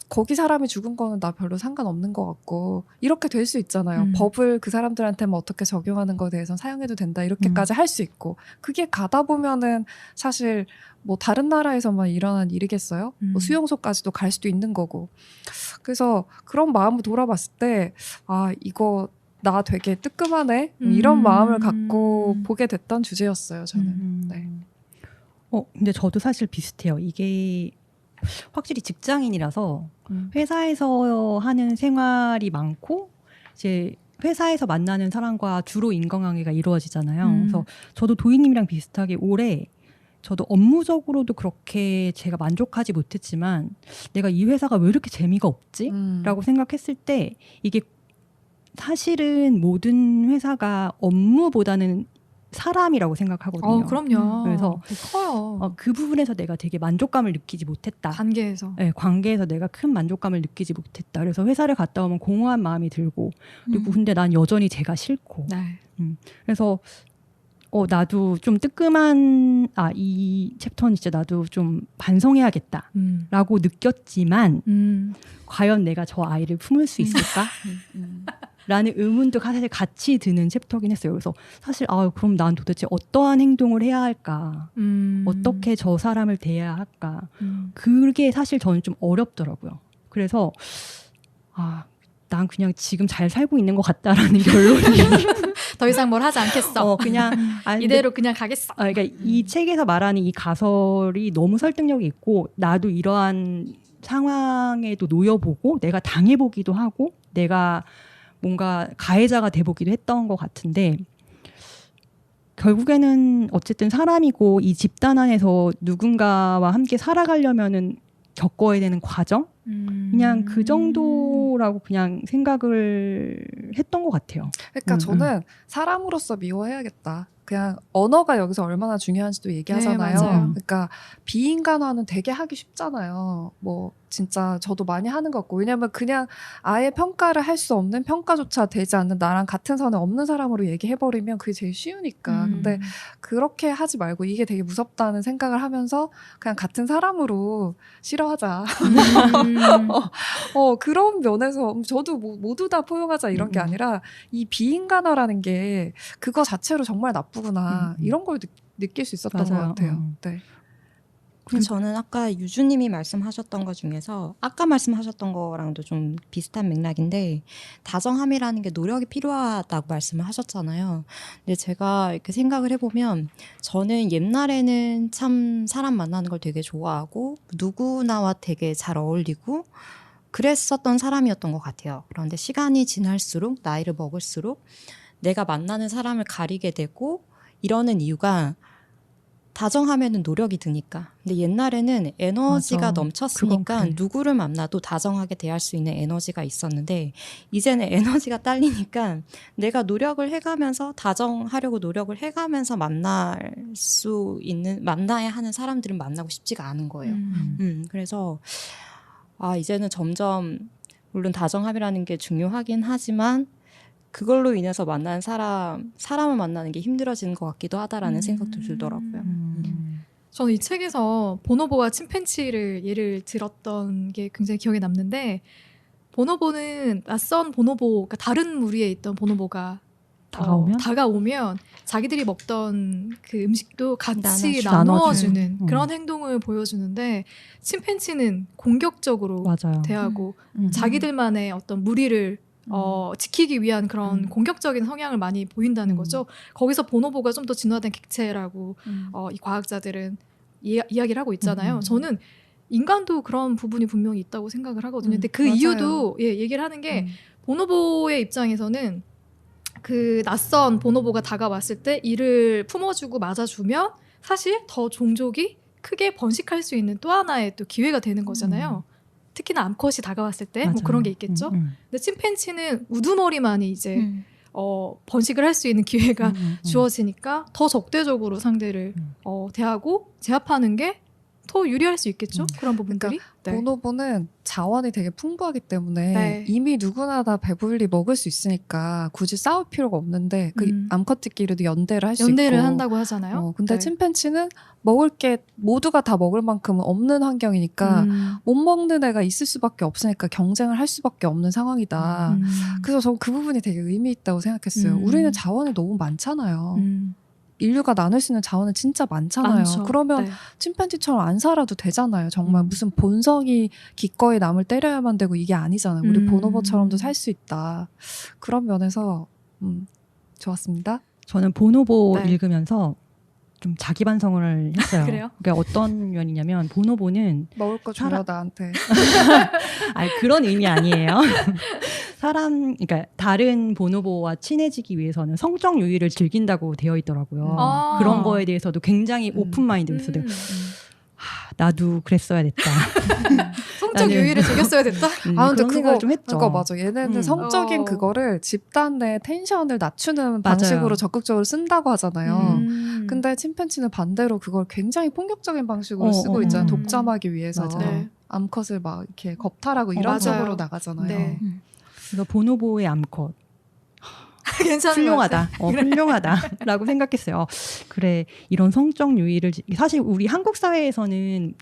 거기 사람이 죽은 거는 나 별로 상관없는 것 같고 이렇게 될 수 있잖아요. 법을 그 사람들한테만 어떻게 적용하는 거에 대해서 사용해도 된다 이렇게까지 할 수 있고 그게 가다 보면은 사실 뭐 다른 나라에서만 일어난 일이겠어요? 뭐 수용소까지도 갈 수도 있는 거고. 그래서 그런 마음을 돌아봤을 때 이거 나 되게 뜨끔하네 이런 마음을 갖고 보게 됐던 주제였어요. 저는. 네. 근데 저도 사실 비슷해요. 이게 확실히 직장인이라서 회사에서 하는 생활이 많고 이제 회사에서 만나는 사람과 주로 인간관계가 이루어지잖아요. 그래서 저도 도희님이랑 비슷하게 올해 저도 업무적으로도 그렇게 제가 만족하지 못했지만 내가 이 회사가 왜 이렇게 재미가 없지? 라고 생각했을 때 이게 사실은 모든 회사가 업무보다는 사람이라고 생각하거든요. 그럼요. 그래서 커요. 그 부분에서 내가 되게 만족감을 느끼지 못했다. 관계에서. 네, 관계에서 내가 큰 만족감을 느끼지 못했다. 그래서 회사를 갔다 오면 공허한 마음이 들고 그리고 근데 난 여전히 제가 싫고. 네. 그래서 나도 좀 뜨끔한 이 챕터는 진짜 나도 좀 반성해야겠다라고 느꼈지만 과연 내가 저 아이를 품을 수 있을까? 라는 의문도 사실 같이 드는 챕터긴 했어요. 그래서 사실 그럼 난 도대체 어떠한 행동을 해야 할까? 어떻게 저 사람을 대해야 할까? 그게 사실 저는 좀 어렵더라고요. 그래서 난 그냥 지금 잘 살고 있는 것 같다라는 결론이 더 이상 뭘 하지 않겠어. 그냥 이대로 그냥 가겠어. 그러니까 이 책에서 말하는 이 가설이 너무 설득력이 있고 나도 이러한 상황에도 놓여보고 내가 당해보기도 하고 내가 뭔가 가해자가 돼보기도 했던 것 같은데 결국에는 어쨌든 사람이고 이 집단 안에서 누군가와 함께 살아가려면은 겪어야 되는 과정? 그냥 그 정도라고 그냥 생각을 했던 것 같아요. 그러니까 저는 사람으로서 미워해야겠다. 그냥 언어가 여기서 얼마나 중요한지도 얘기하잖아요. 네, 맞아요. 그러니까 비인간화는 되게 하기 쉽잖아요. 뭐 진짜 저도 많이 하는 것 같고 왜냐면 그냥 아예 평가를 할 수 없는 평가조차 되지 않는 나랑 같은 선에 없는 사람으로 얘기해버리면 그게 제일 쉬우니까. 근데 그렇게 하지 말고 이게 되게 무섭다는 생각을 하면서 그냥 같은 사람으로 싫어하자. 그런 면에서 저도 모두 다 포용하자 이런 게 아니라 이 비인간화라는 게 그거 자체로 정말 나쁘구나 이런 걸 느낄 수 있었던 맞아요. 것 같아요. 네. 근데 저는 아까 유주님이 말씀하셨던 것 중에서 아까 말씀하셨던 거랑도 좀 비슷한 맥락인데 다정함이라는 게 노력이 필요하다고 말씀을 하셨잖아요. 근데 제가 이렇게 생각을 해보면 저는 옛날에는 참 사람 만나는 걸 되게 좋아하고 누구나와 되게 잘 어울리고 그랬었던 사람이었던 것 같아요. 그런데 시간이 지날수록 나이를 먹을수록 내가 만나는 사람을 가리게 되고 이러는 이유가 다정하면은 노력이 드니까. 근데 옛날에는 에너지가 맞아. 넘쳤으니까 그건 그래. 누구를 만나도 다정하게 대할 수 있는 에너지가 있었는데 이제는 에너지가 딸리니까 내가 노력을 해가면서 다정하려고 노력을 해가면서 만나야 하는 사람들은 만나고 싶지가 않은 거예요. 그래서 이제는 점점 물론 다정함이라는 게 중요하긴 하지만 그걸로 인해서 만난 사람을 만나는 게 힘들어지는 것 같기도 하다라는 생각도 들더라고요. 저는 이 책에서 보노보와 침팬치를 예를 들었던 게 굉장히 기억에 남는데 보노보는 낯선 보노보, 그러니까 다른 무리에 있던 보노보가 다가오면 자기들이 먹던 그 음식도 같이 나누어주는 그런 행동을 보여주는데 침팬치는 공격적으로 맞아요. 대하고 자기들만의 어떤 무리를 지키기 위한 그런 공격적인 성향을 많이 보인다는 거죠. 거기서 보노보가 좀 더 진화된 객체라고 이 과학자들은 이야기를 하고 있잖아요. 저는 인간도 그런 부분이 분명히 있다고 생각을 하거든요. 근데 그 맞아요. 이유도 얘기를 하는 게 보노보의 입장에서는 그 낯선 보노보가 다가왔을 때 이를 품어주고 맞아주면 사실 더 종족이 크게 번식할 수 있는 또 하나의 또 기회가 되는 거잖아요. 특히나 암컷이 다가왔을 때 뭐 그런 게 있겠죠. 근데 침팬치는 우두머리만이 이제 번식을 할 수 있는 기회가 주어지니까 더 적대적으로 상대를 대하고 제압하는 게 더 유리할 수 있겠죠. 그런 부분들이. 그러니까 보노보는 자원이 되게 풍부하기 때문에 이미 누구나 다 배불리 먹을 수 있으니까 굳이 싸울 필요가 없는데 그 암컷들끼리도 연대를 할 수 있고 연대를 한다고 하잖아요. 근데 침팬치는 먹을 게 모두가 다 먹을 만큼은 없는 환경이니까 못 먹는 애가 있을 수밖에 없으니까 경쟁을 할 수밖에 없는 상황이다. 그래서 저는 그 부분이 되게 의미 있다고 생각했어요. 우리는 자원이 너무 많잖아요. 인류가 나눌 수 있는 자원은 진짜 많잖아요. 많죠. 그러면 침팬지처럼 안 살아도 되잖아요. 정말 무슨 본성이 기꺼이 남을 때려야만 되고 이게 아니잖아요. 우리 보노보처럼도 살 수 있다. 그런 면에서 좋았습니다. 저는 보노보 읽으면서 좀 자기 반성을 했어요. 그래요? 그러니까 어떤 면이냐면 보노보는 먹을 거 줘요 나한테. 아니 그런 의미 아니에요. 그러니까 다른 보노보와 친해지기 위해서는 성적 유희를 즐긴다고 되어 있더라고요. 그런 거에 대해서도 굉장히 오픈 마인드였어요. 나도 그랬어야 됐다. 성적 유희를 즐겼어야 됐다? 근데 그거 좀 했죠. 그거 맞아. 얘네는 성적인 그거를 집단 내 텐션을 낮추는 방식으로 적극적으로 쓴다고 하잖아요. 근데 침팬치는 반대로 그걸 굉장히 폭력적인 방식으로 쓰고 있잖아요. 독점하기 위해서. 네. 암컷을 막 이렇게 겁탈하고 이런 쪽으로 나가잖아요. 네. 그래서 보노보의 암컷. 괜찮은 훌륭하다. 훌륭하다라고 생각했어요. 그래, 이런 성적 유희를 사실 우리 한국 사회에서는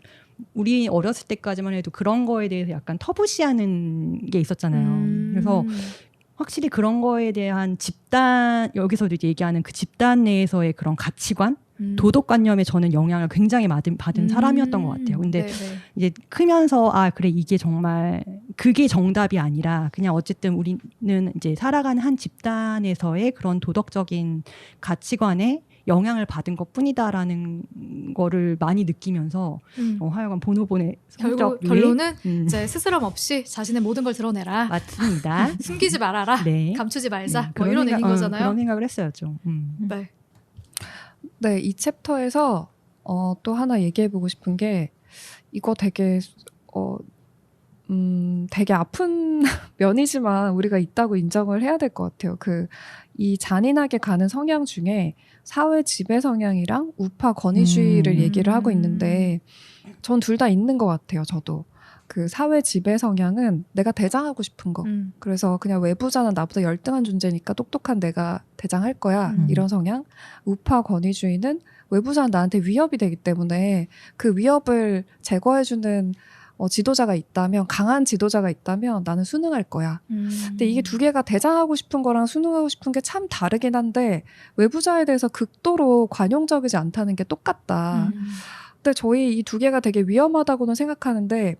우리 어렸을 때까지만 해도 그런 거에 대해서 약간 터부시하는 게 있었잖아요. 그래서 확실히 그런 거에 대한 집단, 여기서도 이제 얘기하는 그 집단 내에서의 그런 가치관, 도덕관념에 저는 영향을 굉장히 받은 사람이었던 것 같아요. 근데 이제 크면서 그래 이게 정말 그게 정답이 아니라 그냥 어쨌든 우리는 이제 살아가는 한 집단에서의 그런 도덕적인 가치관에 영향을 받은 것뿐이다라는 거를 많이 느끼면서 하여간 보노본의 성적 결론은 이제 스스럼 없이 자신의 모든 걸 드러내라. 맞습니다. 숨기지 말아라. 네. 감추지 말자. 네, 뭐 이런 얘기인 거잖아요. 그런 생각을 했어요, 좀. 네. 네, 이 챕터에서 또 하나 얘기해보고 싶은 게 이거 되게 되게 아픈 면이지만 우리가 있다고 인정을 해야 될 것 같아요. 이 잔인하게 가는 성향 중에 사회 지배 성향이랑 우파 권위주의를 얘기를 하고 있는데 전 둘 다 있는 것 같아요. 저도 그 사회 지배 성향은 내가 대장하고 싶은 거. 그래서 그냥 외부자는 나보다 열등한 존재니까 똑똑한 내가 대장할 거야. 이런 성향. 우파 권위주의는 외부자는 나한테 위협이 되기 때문에 그 위협을 제거해주는 지도자가 있다면, 강한 지도자가 있다면 나는 순응할 거야. 근데 이게 두 개가 대장하고 싶은 거랑 순응하고 싶은 게 참 다르긴 한데 외부자에 대해서 극도로 관용적이지 않다는 게 똑같다. 근데 저희 이 두 개가 되게 위험하다고는 생각하는데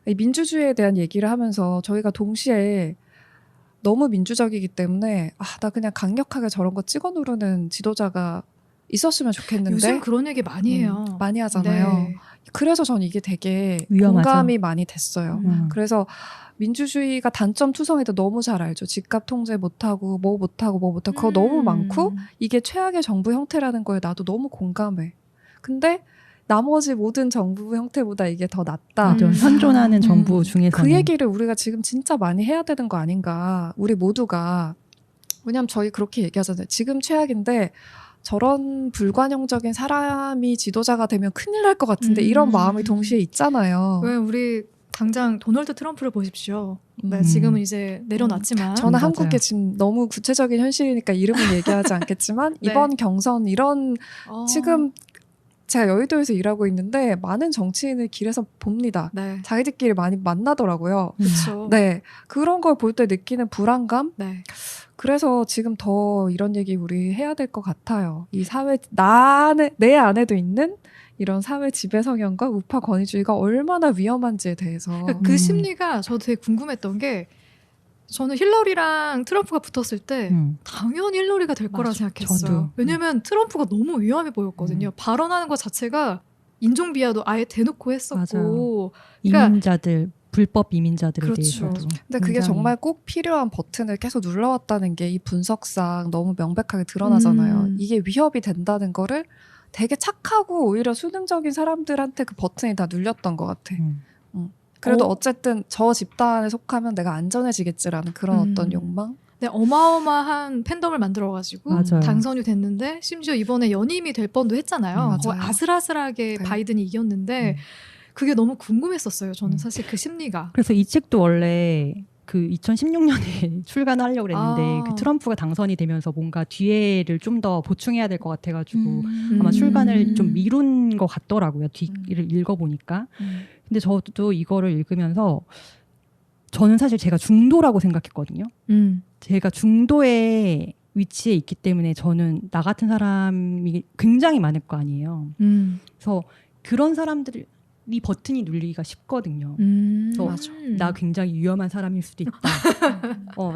이 민주주의에 대한 얘기를 하면서 저희가 동시에 너무 민주적이기 때문에 나 그냥 강력하게 저런 거 찍어 누르는 지도자가 있었으면 좋겠는데 요즘 그런 얘기 많이 해요. 많이 하잖아요. 네. 그래서 저는 이게 되게 위험하죠. 공감이 많이 됐어요. 그래서 민주주의가 단점 투성이도 너무 잘 알죠. 집값 통제 못하고 뭐 못하고 그거 너무 많고 이게 최악의 정부 형태라는 거에 나도 너무 공감해. 근데 나머지 모든 정부 형태보다 이게 더 낫다. 현존하는 정부 중에서는 그 얘기를 우리가 지금 진짜 많이 해야 되는 거 아닌가. 우리 모두가. 왜냐면 저희 그렇게 얘기하잖아요. 지금 최악인데 저런 불관용적인 사람이 지도자가 되면 큰일 날 것 같은데 이런 마음이 동시에 있잖아요. 왜 우리 당장 도널드 트럼프를 보십시오. 네, 지금은 이제 내려놨지만 저는 맞아요. 한국에 지금 너무 구체적인 현실이니까 이름은 얘기하지 않겠지만 네. 이번 경선 이런 지금 제가 여의도에서 일하고 있는데 많은 정치인을 길에서 봅니다. 네. 자기들끼리 많이 만나더라고요. 그렇죠. 네, 그런 걸 볼 때 느끼는 불안감. 네. 그래서 지금 더 이런 얘기 우리 해야 될 것 같아요. 이 사회 내 안에도 있는 이런 사회 지배 성향과 우파 권위주의가 얼마나 위험한지에 대해서 그러니까 그 심리가 저도 되게 궁금했던 게 저는 힐러리랑 트럼프가 붙었을 때 당연히 힐러리가 될 거라 생각했어요. 저도. 왜냐면 트럼프가 너무 위험해 보였거든요. 발언하는 것 자체가 인종 비하도 아예 대놓고 했었고 맞아요. 그러니까 이민자들 불법 이민자들에 그렇죠. 대해서도 근데 그게 굉장히 정말 꼭 필요한 버튼을 계속 눌러왔다는 게 이 분석상 너무 명백하게 드러나잖아요. 이게 위협이 된다는 거를 되게 착하고 오히려 수능적인 사람들한테 그 버튼이 다 눌렸던 것 같아. 그래도 어쨌든 저 집단에 속하면 내가 안전해지겠지라는 그런 어떤 욕망? 네, 어마어마한 팬덤을 만들어가지고 맞아요. 당선이 됐는데 심지어 이번에 연임이 될 뻔도 했잖아요. 맞아요. 거의 아슬아슬하게 네. 바이든이 이겼는데 그게 너무 궁금했었어요. 저는 사실 그 심리가. 그래서 이 책도 원래 그 2016년에 출간하려고 그랬는데 그 트럼프가 당선이 되면서 뭔가 뒤에를 좀 더 보충해야 될 것 같아가지고 아마 출간을 좀 미룬 것 같더라고요. 뒤를 읽어보니까. 근데 저도 이거를 읽으면서 저는 사실 제가 중도라고 생각했거든요. 제가 중도의 위치에 있기 때문에 저는 나 같은 사람이 굉장히 많을 거 아니에요. 그래서 그런 사람들이 버튼이 눌리기가 쉽거든요. 그래서 나 굉장히 위험한 사람일 수도 있다.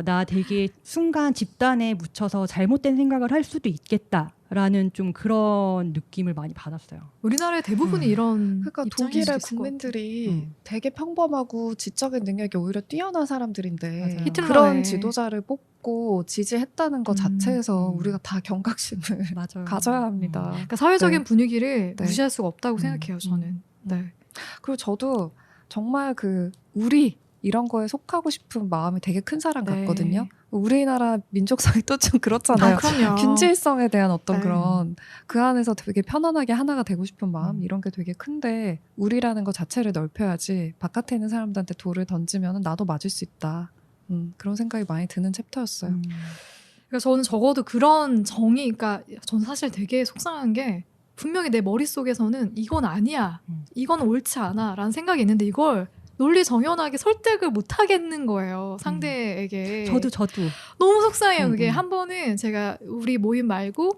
나 되게 순간 집단에 묻혀서 잘못된 생각을 할 수도 있겠다라는 좀 그런 느낌을 많이 받았어요. 우리나라의 대부분이 이런 그러니까 입장일 독일의 수도 있을 것 국민들이 되게 평범하고 지적인 능력이 오히려 뛰어난 사람들인데 맞아요. 히틀러의- 그런 지도자를 뽑고 지지했다는 것 자체에서 우리가 다 경각심을 맞아요. 가져야 합니다. 그러니까 사회적인 네. 분위기를 네. 무시할 수가 없다고 생각해요. 저는. 네. 그리고 저도 정말 우리 이런 거에 속하고 싶은 마음이 되게 큰 사람 네. 같거든요. 우리나라 민족성이 또 좀 그렇잖아요. 그럼요. 균질성에 대한 어떤 네. 그런 그 안에서 되게 편안하게 하나가 되고 싶은 마음 이런 게 되게 큰데 우리라는 것 자체를 넓혀야지 바깥에 있는 사람들한테 돌을 던지면 나도 맞을 수 있다. 그런 생각이 많이 드는 챕터였어요. 그러니까 저는 적어도 그런 정의, 그러니까 저는 사실 되게 속상한 게 분명히 내 머릿속에서는 이건 아니야, 이건 옳지 않아 라는 생각이 있는데 이걸 논리 정연하게 설득을 못 하겠는 거예요, 상대에게. 저도 너무 속상해요. 그게 한 번은 제가 우리 모임 말고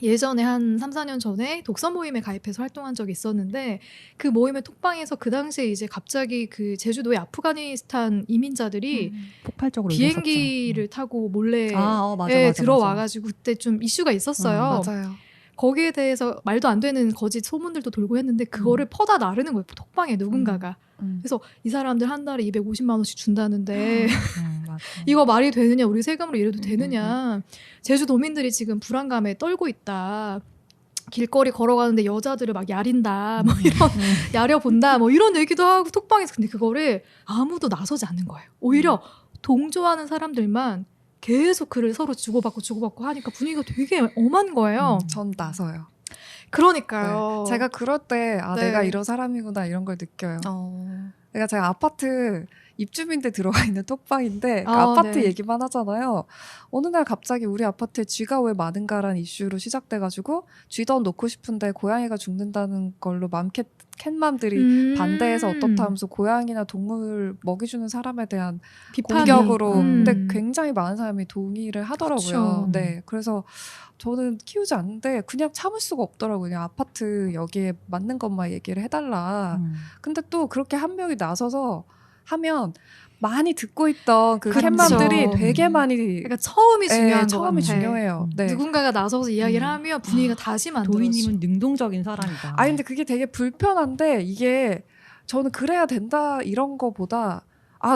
예전에 한 3, 4년 전에 독서 모임에 가입해서 활동한 적이 있었는데 그 모임의 톡방에서 그 당시에 이제 갑자기 그 제주도의 아프가니스탄 이민자들이 폭발적으로 비행기를 타고 몰래 맞아, 예, 맞아, 들어와가지고 그때 좀 이슈가 있었어요. 맞아요. 거기에 대해서 말도 안 되는 거짓 소문들도 돌고 했는데 그거를 퍼다 나르는 거예요. 톡방에 누군가가. 그래서 이 사람들 한 달에 250만 원씩 준다는데 맞아. 이거 말이 되느냐, 우리 세금으로 이래도 되느냐, 제주도민들이 지금 불안감에 떨고 있다, 길거리 걸어가는데 여자들을 막 야린다, 뭐 이런 야려본다, 뭐 이런 얘기도 하고 톡방에서. 근데 그거를 아무도 나서지 않는 거예요. 오히려 동조하는 사람들만 계속 글을 서로 주고받고 하니까 분위기가 되게 엄한 거예요. 전 나서요. 그러니까요. 네. 제가 그럴 때 네. 내가 이런 사람이구나 이런 걸 느껴요. 그러니까 제가 아파트 입주민들 들어가 있는 톡방인데 아파트 네. 얘기만 하잖아요. 어느 날 갑자기 우리 아파트에 쥐가 왜 많은가라는 이슈로 시작돼가지고 쥐던 놓고 싶은데 고양이가 죽는다는 걸로 캣맘들이 반대해서 어떻다 하면서 고양이나 동물 먹이주는 사람에 대한 비판이. 공격으로 근데 굉장히 많은 사람이 동의를 하더라고요. 그쵸. 네, 그래서 저는 키우지 않는데 그냥 참을 수가 없더라고요. 그냥 아파트 여기에 맞는 것만 얘기를 해달라. 근데 또 그렇게 한 명이 나서서 하면 많이 듣고 있던 그 그쵸. 캣맘들이 되게 많이 그러니까 처음이 중요한 것 처음이 같아요. 중요해요. 네. 누군가가 나서서 이야기를 하면 분위기가 다시 만들어져. 도희님은 능동적인 사람이다. 아니 근데 그게 되게 불편한데 이게 저는 그래야 된다 이런 거보다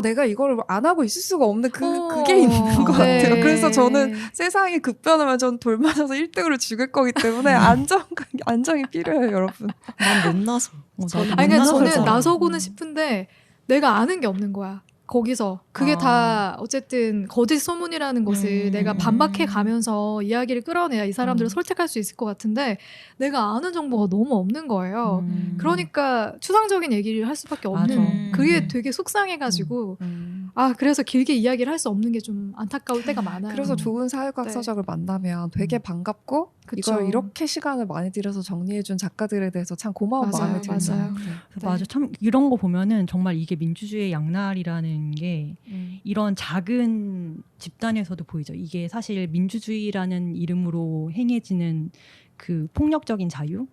내가 이걸 안 하고 있을 수가 없는 그게 있는 것 네. 같아요. 그래서 저는 세상이 급변하면 전 돌 맞아서 1등으로 죽을 거기 때문에 안정이 필요해요, 여러분. 난 못 나서. 아니 그러니까 저는 나서죠. 나서고는 싶은데 내가 아는 게 없는 거야. 거기서 그게 다 어쨌든 거짓 소문이라는 것을 내가 반박해 가면서 이야기를 끌어내야 이 사람들을 설득할 수 있을 것 같은데 내가 아는 정보가 너무 없는 거예요. 그러니까 추상적인 얘기를 할 수밖에 없는 맞아. 그게 되게 속상해가지고 그래서 길게 이야기를 할 수 없는 게 좀 안타까울 때가 많아요. 그래서 좋은 사회과학 네. 서적을 만나면 되게 반갑고 그쵸. 이걸 이렇게 시간을 많이 들여서 정리해준 작가들에 대해서 참 고마운 맞아요, 마음이 듭니다. 맞아요. 네. 맞아. 참 이런 거 보면은 정말 이게 민주주의의 양날이라는 게 이런 작은 집단에서도 보이죠. 이게 사실 민주주의라는 이름으로 행해지는 그 폭력적인 자유,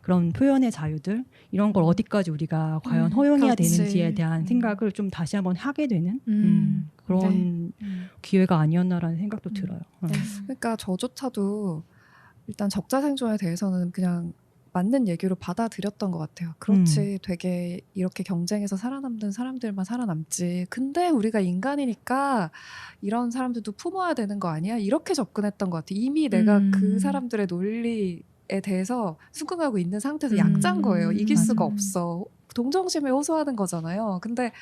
그런 표현의 자유들 이런 걸 어디까지 우리가 과연 허용해야 그렇지. 되는지에 대한 생각을 좀 다시 한번 하게 되는 그런 네. 기회가 아니었나라는 생각도 들어요. 그러니까 저조차도 일단 적자 생존에 대해서는 그냥 맞는 얘기로 받아들였던 것 같아요. 그렇지, 되게 이렇게 경쟁에서 살아남는 사람들만 살아남지. 근데 우리가 인간이니까 이런 사람들도 품어야 되는 거 아니야? 이렇게 접근했던 것 같아요. 이미 내가 그 사람들의 논리에 대해서 수긍하고 있는 상태에서 약자인 거예요. 이길 수가 없어. 동정심에 호소하는 거잖아요. 근데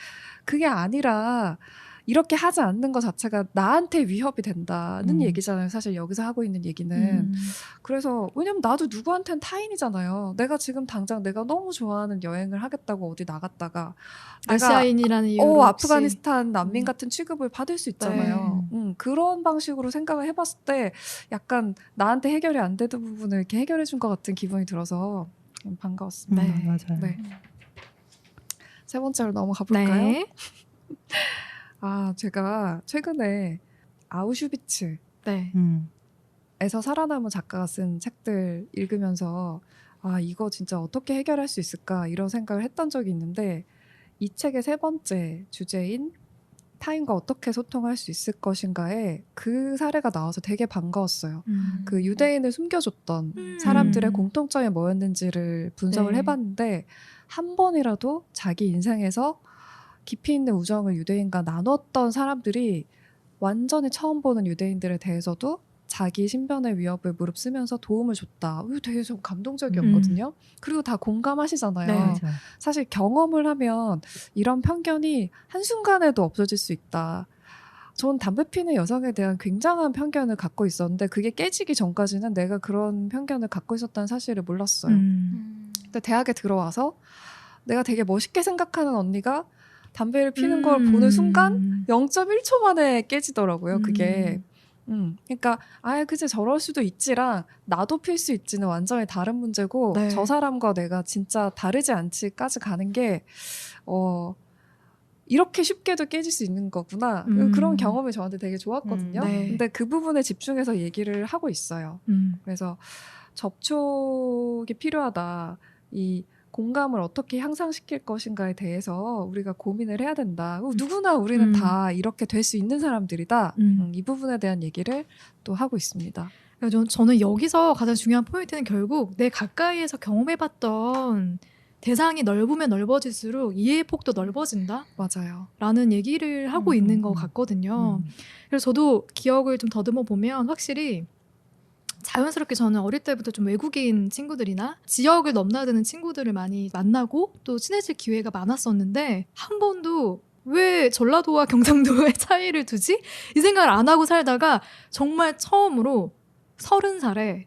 그게 아니라 이렇게 하지 않는 것 자체가 나한테 위협이 된다는 얘기잖아요. 사실 여기서 하고 있는 얘기는. 그래서 왜냐면 나도 누구한테는 타인이잖아요. 내가 지금 당장 내가 너무 좋아하는 여행을 하겠다고 어디 나갔다가 아시아인이라는 이유로 아프가니스탄 난민 같은 취급을 받을 수 있잖아요. 그런 방식으로 생각을 해봤을 때 약간 나한테 해결이 안 되는 부분을 이렇게 해결해 준 것 같은 기분이 들어서 반가웠습니다. 네. 맞아요. 네. 세 번째로 넘어가 볼까요? 네. 제가 최근에 아우슈비츠에서 네. 살아남은 작가가 쓴 책들 읽으면서 이거 진짜 어떻게 해결할 수 있을까 이런 생각을 했던 적이 있는데 이 책의 세 번째 주제인 타인과 어떻게 소통할 수 있을 것인가에 그 사례가 나와서 되게 반가웠어요. 그 유대인을 숨겨줬던 사람들의 공통점이 뭐였는지를 분석을 네. 해봤는데 한 번이라도 자기 인생에서 깊이 있는 우정을 유대인과 나눴던 사람들이 완전히 처음 보는 유대인들에 대해서도 자기 신변의 위협을 무릅쓰면서 도움을 줬다. 이거 되게 좀 감동적이었거든요. 그리고 다 공감하시잖아요. 네. 맞아요. 사실 경험을 하면 이런 편견이 한순간에도 없어질 수 있다. 전 담배 피는 여성에 대한 굉장한 편견을 갖고 있었는데 그게 깨지기 전까지는 내가 그런 편견을 갖고 있었다는 사실을 몰랐어요. 근데 대학에 들어와서 내가 되게 멋있게 생각하는 언니가 담배를 피는 걸 보는 순간 0.1초 만에 깨지더라고요. 그게. 그러니까 그치 저럴 수도 있지랑 나도 필 수 있지는 완전히 다른 문제고 네. 저 사람과 내가 진짜 다르지 않지까지 가는 게 이렇게 쉽게도 깨질 수 있는 거구나. 그런 경험이 저한테 되게 좋았거든요. 네. 근데 그 부분에 집중해서 얘기를 하고 있어요. 그래서 접촉이 필요하다. 이 공감을 어떻게 향상시킬 것인가에 대해서 우리가 고민을 해야 된다. 누구나 우리는 다 이렇게 될 수 있는 사람들이다. 이 부분에 대한 얘기를 또 하고 있습니다. 저는 여기서 가장 중요한 포인트는 결국 내 가까이에서 경험해봤던 대상이 넓으면 넓어질수록 이해의 폭도 넓어진다? 맞아요. 라는 얘기를 하고 있는 것 같거든요. 그래서 저도 기억을 좀 더듬어 보면 확실히 자연스럽게 저는 어릴 때부터 좀 외국인 친구들이나 지역을 넘나드는 친구들을 많이 만나고 또 친해질 기회가 많았었는데 한 번도 왜 전라도와 경상도의 차이를 두지? 이 생각을 안 하고 살다가 정말 처음으로 30살에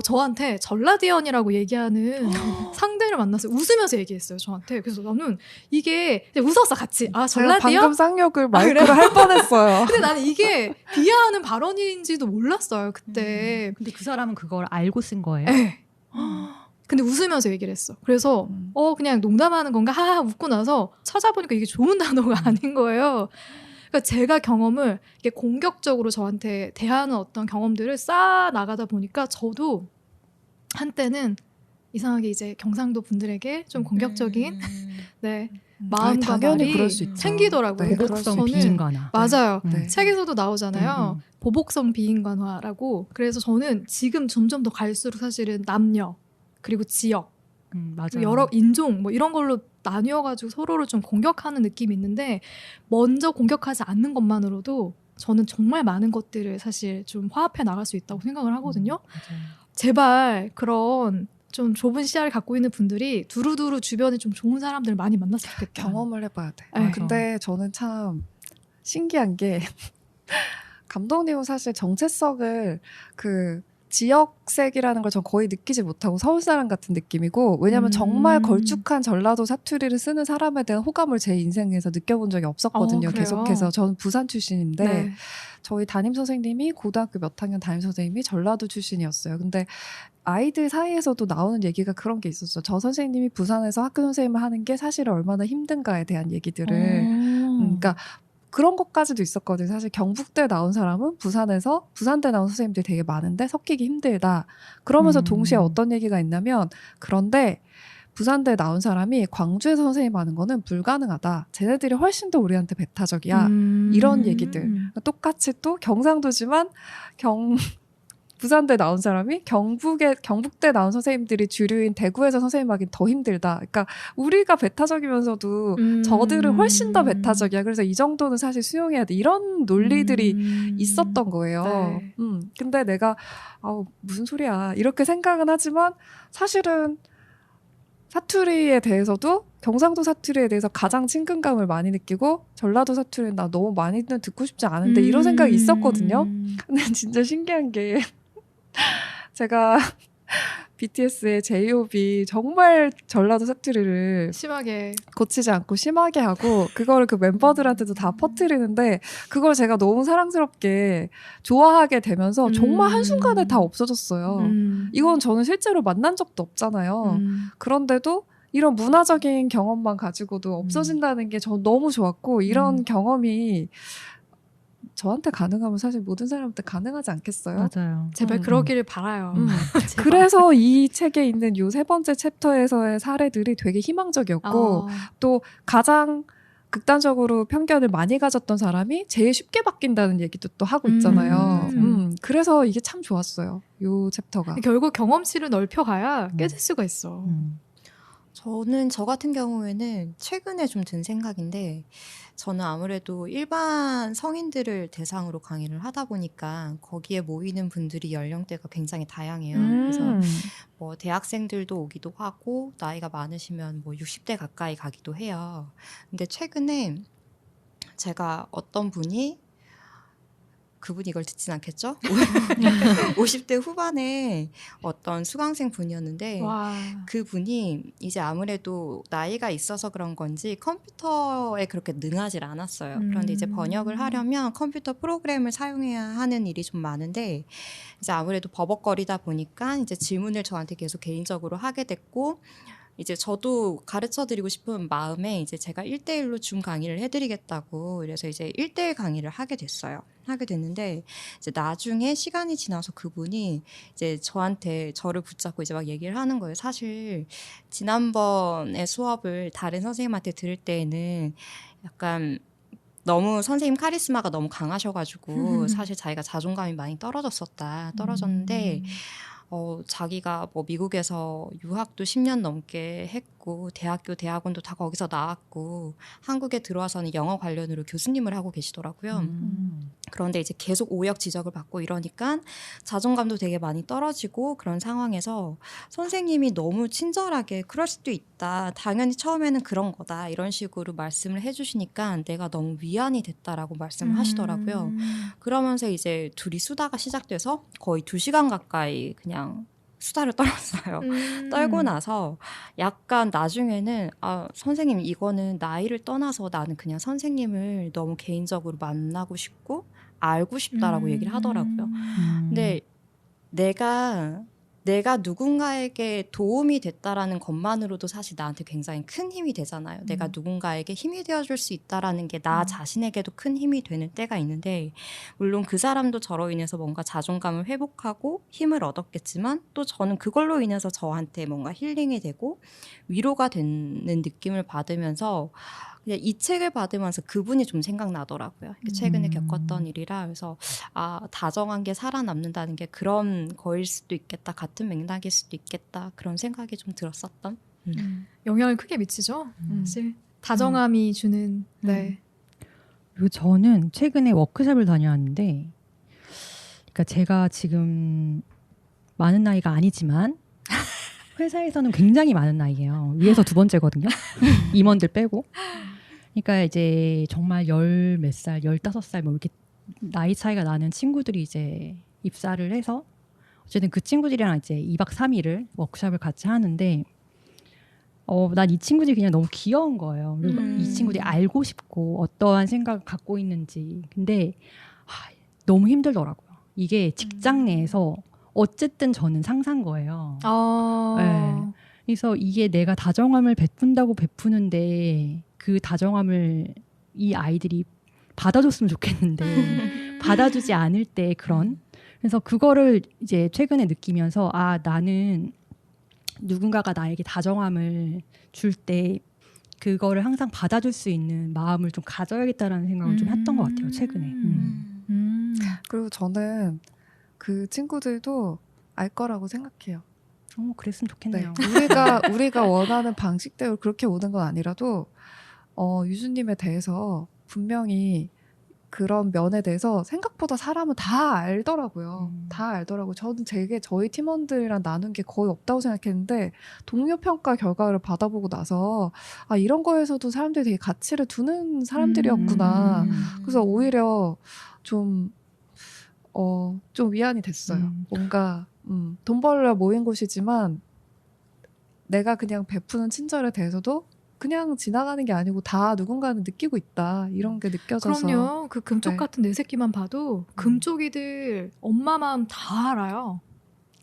저한테 전라디언이라고 얘기하는 상대를 만났어요. 웃으면서 얘기했어요, 저한테. 그래서 나는 이게 웃었어, 같이. 아, 제가 전라디언? 방금 쌍욕을 마이크로 할 뻔했어요. 근데 나는 이게 비하하는 발언인지도 몰랐어요, 그때. 근데 그 사람은 그걸 알고 쓴 거예요? 네. 근데 웃으면서 얘기를 했어. 그래서 그냥 농담하는 건가 하하 웃고 나서 찾아보니까 이게 좋은 단어가 아닌 거예요. 그러니까 제가 경험을 이게 공격적으로 저한테 대하는 어떤 경험들을 쌓아 나가다 보니까 저도 한때는 이상하게 이제 경상도 분들에게 좀 공격적인 네 마음과 당연히 말이 그럴 수 있죠. 생기더라고요. 네, 보복성 저는 비인간화. 맞아요. 네. 책에서도 나오잖아요. 보복성 비인간화라고. 그래서 저는 지금 점점 더 갈수록 사실은 남녀 그리고 지역 맞아요. 여러 인종 뭐 이런 걸로 나뉘어가지고 서로를 좀 공격하는 느낌이 있는데 먼저 공격하지 않는 것만으로도 저는 정말 많은 것들을 사실 좀 화합해 나갈 수 있다고 생각을 하거든요. 맞아요. 제발 그런 좀 좁은 시야를 갖고 있는 분들이 두루두루 주변에 좀 좋은 사람들 많이 만났으면 좋겠다. 경험을 해봐야 돼. 네. 근데 저는 참 신기한 게 감독님은 사실 정체성을 그 지역색이라는 걸 전 거의 느끼지 못하고 서울 사람 같은 느낌이고 왜냐하면 정말 걸쭉한 전라도 사투리를 쓰는 사람에 대한 호감을 제 인생에서 느껴본 적이 없었거든요. 그래요? 계속해서 저는 부산 출신인데 네. 저희 담임 선생님이 고등학교 몇 학년 담임 선생님이 전라도 출신이었어요. 근데 아이들 사이에서도 나오는 얘기가 그런 게 있었어요. 저 선생님이 부산에서 학교 선생님을 하는 게 사실 얼마나 힘든가에 대한 얘기들을 그러니까 그런 것까지도 있었거든요. 사실 경북대 나온 사람은 부산대 나온 선생님들이 되게 많은데 섞이기 힘들다. 그러면서 동시에 어떤 얘기가 있냐면 그런데 부산대 나온 사람이 광주에서 선생님 하는 거는 불가능하다. 쟤네들이 훨씬 더 우리한테 배타적이야. 이런 얘기들. 똑같이 또 경상도지만 부산대 나온 사람이 경북대 나온 선생님들이 주류인 대구에서 선생님 하긴 더 힘들다. 그러니까 우리가 배타적이면서도 저들은 훨씬 더 배타적이야. 그래서 이 정도는 사실 수용해야 돼. 이런 논리들이 있었던 거예요. 네. 근데 내가 무슨 소리야 이렇게 생각은 하지만 사실은 사투리에 대해서도 경상도 사투리에 대해서 가장 친근감을 많이 느끼고 전라도 사투리는 나 너무 많이는 듣고 싶지 않은데 이런 생각이 있었거든요. 근데 진짜 신기한 게 제가 BTS의 J-Hope이 정말 전라도 사투리를 심하게 고치지 않고 심하게 하고 그거를 그 멤버들한테도 다 퍼뜨리는데 그걸 제가 너무 사랑스럽게 좋아하게 되면서 정말 한순간에 다 없어졌어요. 이건 저는 실제로 만난 적도 없잖아요. 그런데도 이런 문화적인 경험만 가지고도 없어진다는 게 전 너무 좋았고 이런 경험이 저한테 가능하면 사실 모든 사람한테 가능하지 않겠어요? 맞아요. 제발 그러기를 바라요. 제발. 그래서 이 책에 있는 요 3번째 챕터에서의 사례들이 되게 희망적이었고 또 가장 극단적으로 편견을 많이 가졌던 사람이 제일 쉽게 바뀐다는 얘기도 또 하고 있잖아요. 그래서 이게 참 좋았어요. 요 챕터가. 결국 경험치를 넓혀가야 깨질 수가 있어. 저는 저 같은 경우에는 최근에 좀 든 생각인데 저는 아무래도 일반 성인들을 대상으로 강의를 하다 보니까 거기에 모이는 분들이 연령대가 굉장히 다양해요. 그래서 뭐 대학생들도 오기도 하고 나이가 많으시면 뭐 60대 가까이 가기도 해요. 근데 최근에 제가 어떤 분이 그분이 이걸 듣진 않겠죠? 50대 후반에 어떤 수강생 분이었는데 와. 그분이 이제 아무래도 나이가 있어서 그런 건지 컴퓨터에 그렇게 능하질 않았어요. 그런데 이제 번역을 하려면 컴퓨터 프로그램을 사용해야 하는 일이 좀 많은데 이제 아무래도 버벅거리다 보니까 이제 질문을 저한테 계속 개인적으로 하게 됐고 이제 저도 가르쳐드리고 싶은 마음에 이제 제가 1대1로 줌 강의를 해드리겠다고 그래서 이제 1대1 강의를 하게 됐어요. 하게 됐는데 이제 나중에 시간이 지나서 그분이 이제 저를 붙잡고 이제 막 얘기를 하는 거예요. 사실 지난번에 수업을 다른 선생님한테 들을 때에는 약간 너무 선생님 카리스마가 너무 강하셔가지고 사실 자기가 자존감이 많이 떨어졌는데 자기가 뭐 미국에서 유학도 10년 넘게 했고 대학원도 다 거기서 나왔고 한국에 들어와서는 영어 관련으로 교수님을 하고 계시더라고요. 그런데 이제 계속 오역 지적을 받고 이러니까 자존감도 되게 많이 떨어지고 그런 상황에서 선생님이 너무 친절하게 그럴 수도 있다. 당연히 처음에는 그런 거다. 이런 식으로 말씀을 해주시니까 내가 너무 위안이 됐다라고 말씀을 하시더라고요. 그러면서 이제 둘이 수다가 시작돼서 거의 2시간 가까이 그냥 수다를 떨었어요. 떨고 나서 약간 나중에는 선생님 이거는 나이를 떠나서 나는 그냥 선생님을 너무 개인적으로 만나고 싶고 알고 싶다라고 얘기를 하더라고요. 근데 내가 누군가에게 도움이 됐다라는 것만으로도 사실 나한테 굉장히 큰 힘이 되잖아요. 내가 누군가에게 힘이 되어줄 수 있다라는 게 나 자신에게도 큰 힘이 되는 때가 있는데 물론 그 사람도 저로 인해서 뭔가 자존감을 회복하고 힘을 얻었겠지만 또 저는 그걸로 인해서 저한테 뭔가 힐링이 되고 위로가 되는 느낌을 받으면서 그냥 이 책을 받으면서 그분이 좀 생각나더라고요. 최근에 겪었던 일이라 그래서 다정한 게 살아남는다는 게 그런 거일 수도 있겠다. 같은 맥락일 수도 있겠다. 그런 생각이 좀 들었었던. 영향을 크게 미치죠. 사실 다정함이 주는 네. 그리고 저는 최근에 워크숍을 다녀왔는데 그러니까 제가 지금 많은 나이가 아니지만 회사에서는 굉장히 많은 나이예요. 위에서 2번째거든요. 임원들 빼고. 그러니까 이제 정말 10 몇 살, 15살 뭐 이렇게 나이 차이가 나는 친구들이 이제 입사를 해서 어쨌든 그 친구들이랑 이제 2박 3일을 워크숍을 같이 하는데 난 이 친구들이 그냥 너무 귀여운 거예요. 그리고 이 친구들이 알고 싶고 어떠한 생각을 갖고 있는지. 근데 너무 힘들더라고요. 이게 직장 내에서 어쨌든 저는 상사인 거예요. 네. 그래서 이게 내가 다정함을 베푼다고 베푸는데 그 다정함을 이 아이들이 받아줬으면 좋겠는데 받아주지 않을 때 그래서 그거를 이제 최근에 느끼면서 나는 누군가가 나에게 다정함을 줄 때 그거를 항상 받아줄 수 있는 마음을 좀 가져야겠다라는 생각을 좀 했던 것 같아요. 최근에. 그리고 저는 그 친구들도 알 거라고 생각해요. 그랬으면 좋겠네요. 네. 우리가 원하는 방식대로 그렇게 오는 건 아니라도 유주님에 대해서 분명히 그런 면에 대해서 생각보다 사람은 다 알더라고요. 다 알더라고요. 저는 저희 팀원들이랑 나눈 게 거의 없다고 생각했는데 동료 평가 결과를 받아보고 나서 이런 거에서도 사람들이 되게 가치를 두는 사람들이었구나. 그래서 오히려 좀 위안이 됐어요. 뭔가 돈 벌려 모인 곳이지만 내가 그냥 베푸는 친절에 대해서도 그냥 지나가는 게 아니고 다 누군가는 느끼고 있다. 이런 게 느껴져서. 그럼요. 그 금쪽 네. 같은 내 새끼만 봐도 금쪽이들 엄마 마음 다 알아요.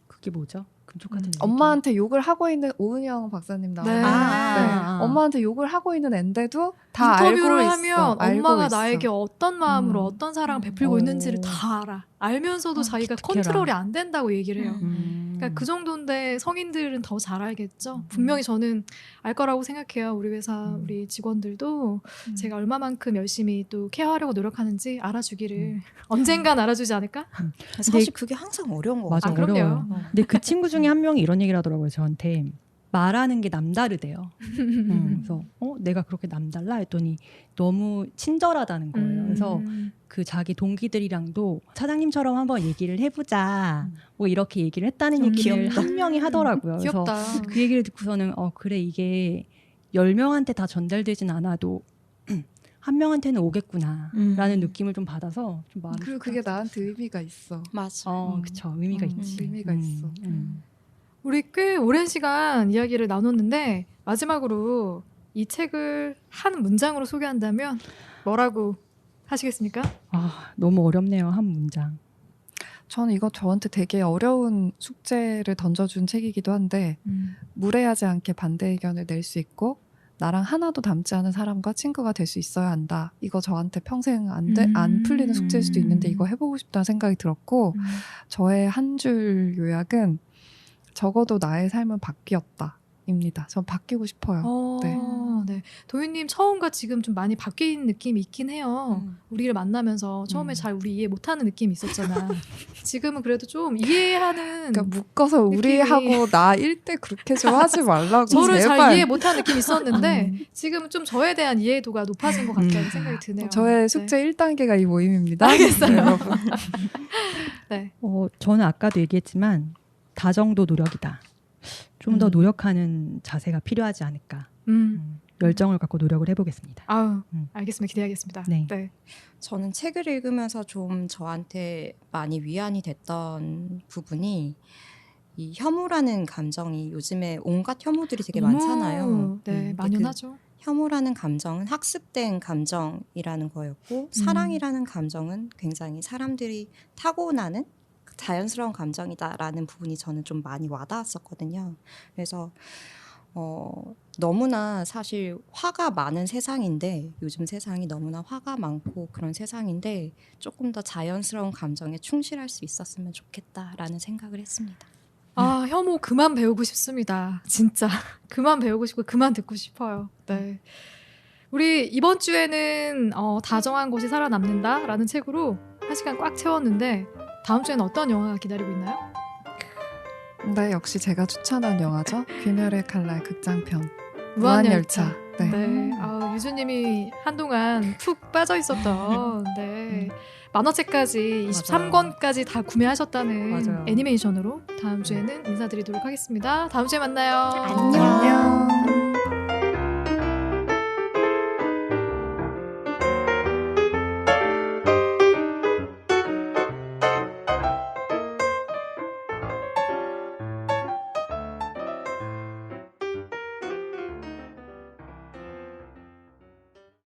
그게 뭐죠? 금쪽 같은 엄마한테 욕을 하고 있는 오은영 박사님 나오는 네. 엄마한테 욕을 하고 있는 앤데도 다 인터뷰를 알고 하면 있어. 엄마가 알고 나에게 있어. 어떤 마음으로 어떤 사랑을 베풀고 있는지를 다 알아. 알면서도 자기가 기특해라. 컨트롤이 안 된다고 얘기를 해요. 그러니까 그 정도인데 성인들은 더 잘 알겠죠. 분명히 저는 알 거라고 생각해요. 우리 회사 우리 직원들도 제가 얼마만큼 열심히 또 케어하려고 노력하는지 알아주기를 언젠간 알아주지 않을까? 사실 그게 항상 어려운 거 맞아, 같아요. 그럼요. 어려워요. 근데 그 친구 중에 한 명이 이런 얘기를 하더라고요. 저한테 말하는 게 남다르대요. 그래서 내가 그렇게 남달라 했더니 너무 친절하다는 거예요. 그래서 그 자기 동기들이랑도 사장님처럼 한번 얘기를 해보자 뭐 이렇게 얘기를 했다는 얘기를 귀엽다. 한 명이 하더라고요. 그래서 귀엽다. 그 얘기를 듣고서는 그래 이게 10명한테 다 전달되진 않아도 한 명한테는 오겠구나 라는 느낌을 좀 받아서 좀 마음이 그리고 그게 나한테 의미가 있어. 맞아. 그쵸. 의미가 있지. 의미가 있어. 우리 꽤 오랜 시간 이야기를 나눴는데 마지막으로 이 책을 한 문장으로 소개한다면 뭐라고 하시겠습니까? 너무 어렵네요. 한 문장. 저는 이거 저한테 되게 어려운 숙제를 던져준 책이기도 한데 무례하지 않게 반대 의견을 낼 수 있고 나랑 하나도 닮지 않은 사람과 친구가 될 수 있어야 한다. 이거 저한테 평생 안 풀리는 숙제일 수도 있는데 이거 해보고 싶다는 생각이 들었고 저의 한 줄 요약은 적어도 나의 삶은 바뀌었다 입니다. 전 바뀌고 싶어요. 네. 네. 도윤님 처음과 지금 좀 많이 바뀐 느낌이 있긴 해요. 우리를 만나면서 처음에 잘 우리 이해 못하는 느낌이 있었잖아. 지금은 그래도 좀 이해하는 그러니까 묶어서 우리하고 나 1대 그렇게 좀 하지 말라고 저를 제발. 잘 이해 못하는 느낌이 있었는데 지금은 좀 저에 대한 이해도가 높아진 것 같다는 생각이 드네요. 저의 숙제 1단계가 이 모임입니다. 알겠어요. 네, 여러분. 네. 저는 아까도 얘기했지만 다정도 노력이다. 좀 더 노력하는 자세가 필요하지 않을까. 열정을 갖고 노력을 해보겠습니다. 아유, 알겠습니다. 기대하겠습니다. 네. 네. 저는 책을 읽으면서 좀 저한테 많이 위안이 됐던 부분이 이 혐오라는 감정이 요즘에 온갖 혐오들이 되게 많잖아요. 네, 근데 만연하죠. 그 혐오라는 감정은 학습된 감정이라는 거였고 사랑이라는 감정은 굉장히 사람들이 타고나는 자연스러운 감정이다라는 부분이 저는 좀 많이 와닿았었거든요. 그래서 너무나 사실 화가 많은 세상인데 요즘 세상이 너무나 화가 많고 그런 세상인데 조금 더 자연스러운 감정에 충실할 수 있었으면 좋겠다라는 생각을 했습니다. 아, 혐오 그만 배우고 싶습니다. 진짜 그만 배우고 싶고 그만 듣고 싶어요. 네. 우리 이번 주에는 다정한 곳이 살아남는다라는 책으로 1시간 꽉 채웠는데 다음 주에는 어떤 영화가 기다리고 있나요? 네, 역시 제가 추천한 영화죠. 귀멸의 칼날 극장편. 무한열차. 네. 네. 아, 유주님이 한동안 푹 빠져 있었던 네. 만화책까지 23권까지 다 구매하셨다는 맞아요. 애니메이션으로 다음 주에는 인사드리도록 하겠습니다. 다음 주에 만나요. 안녕.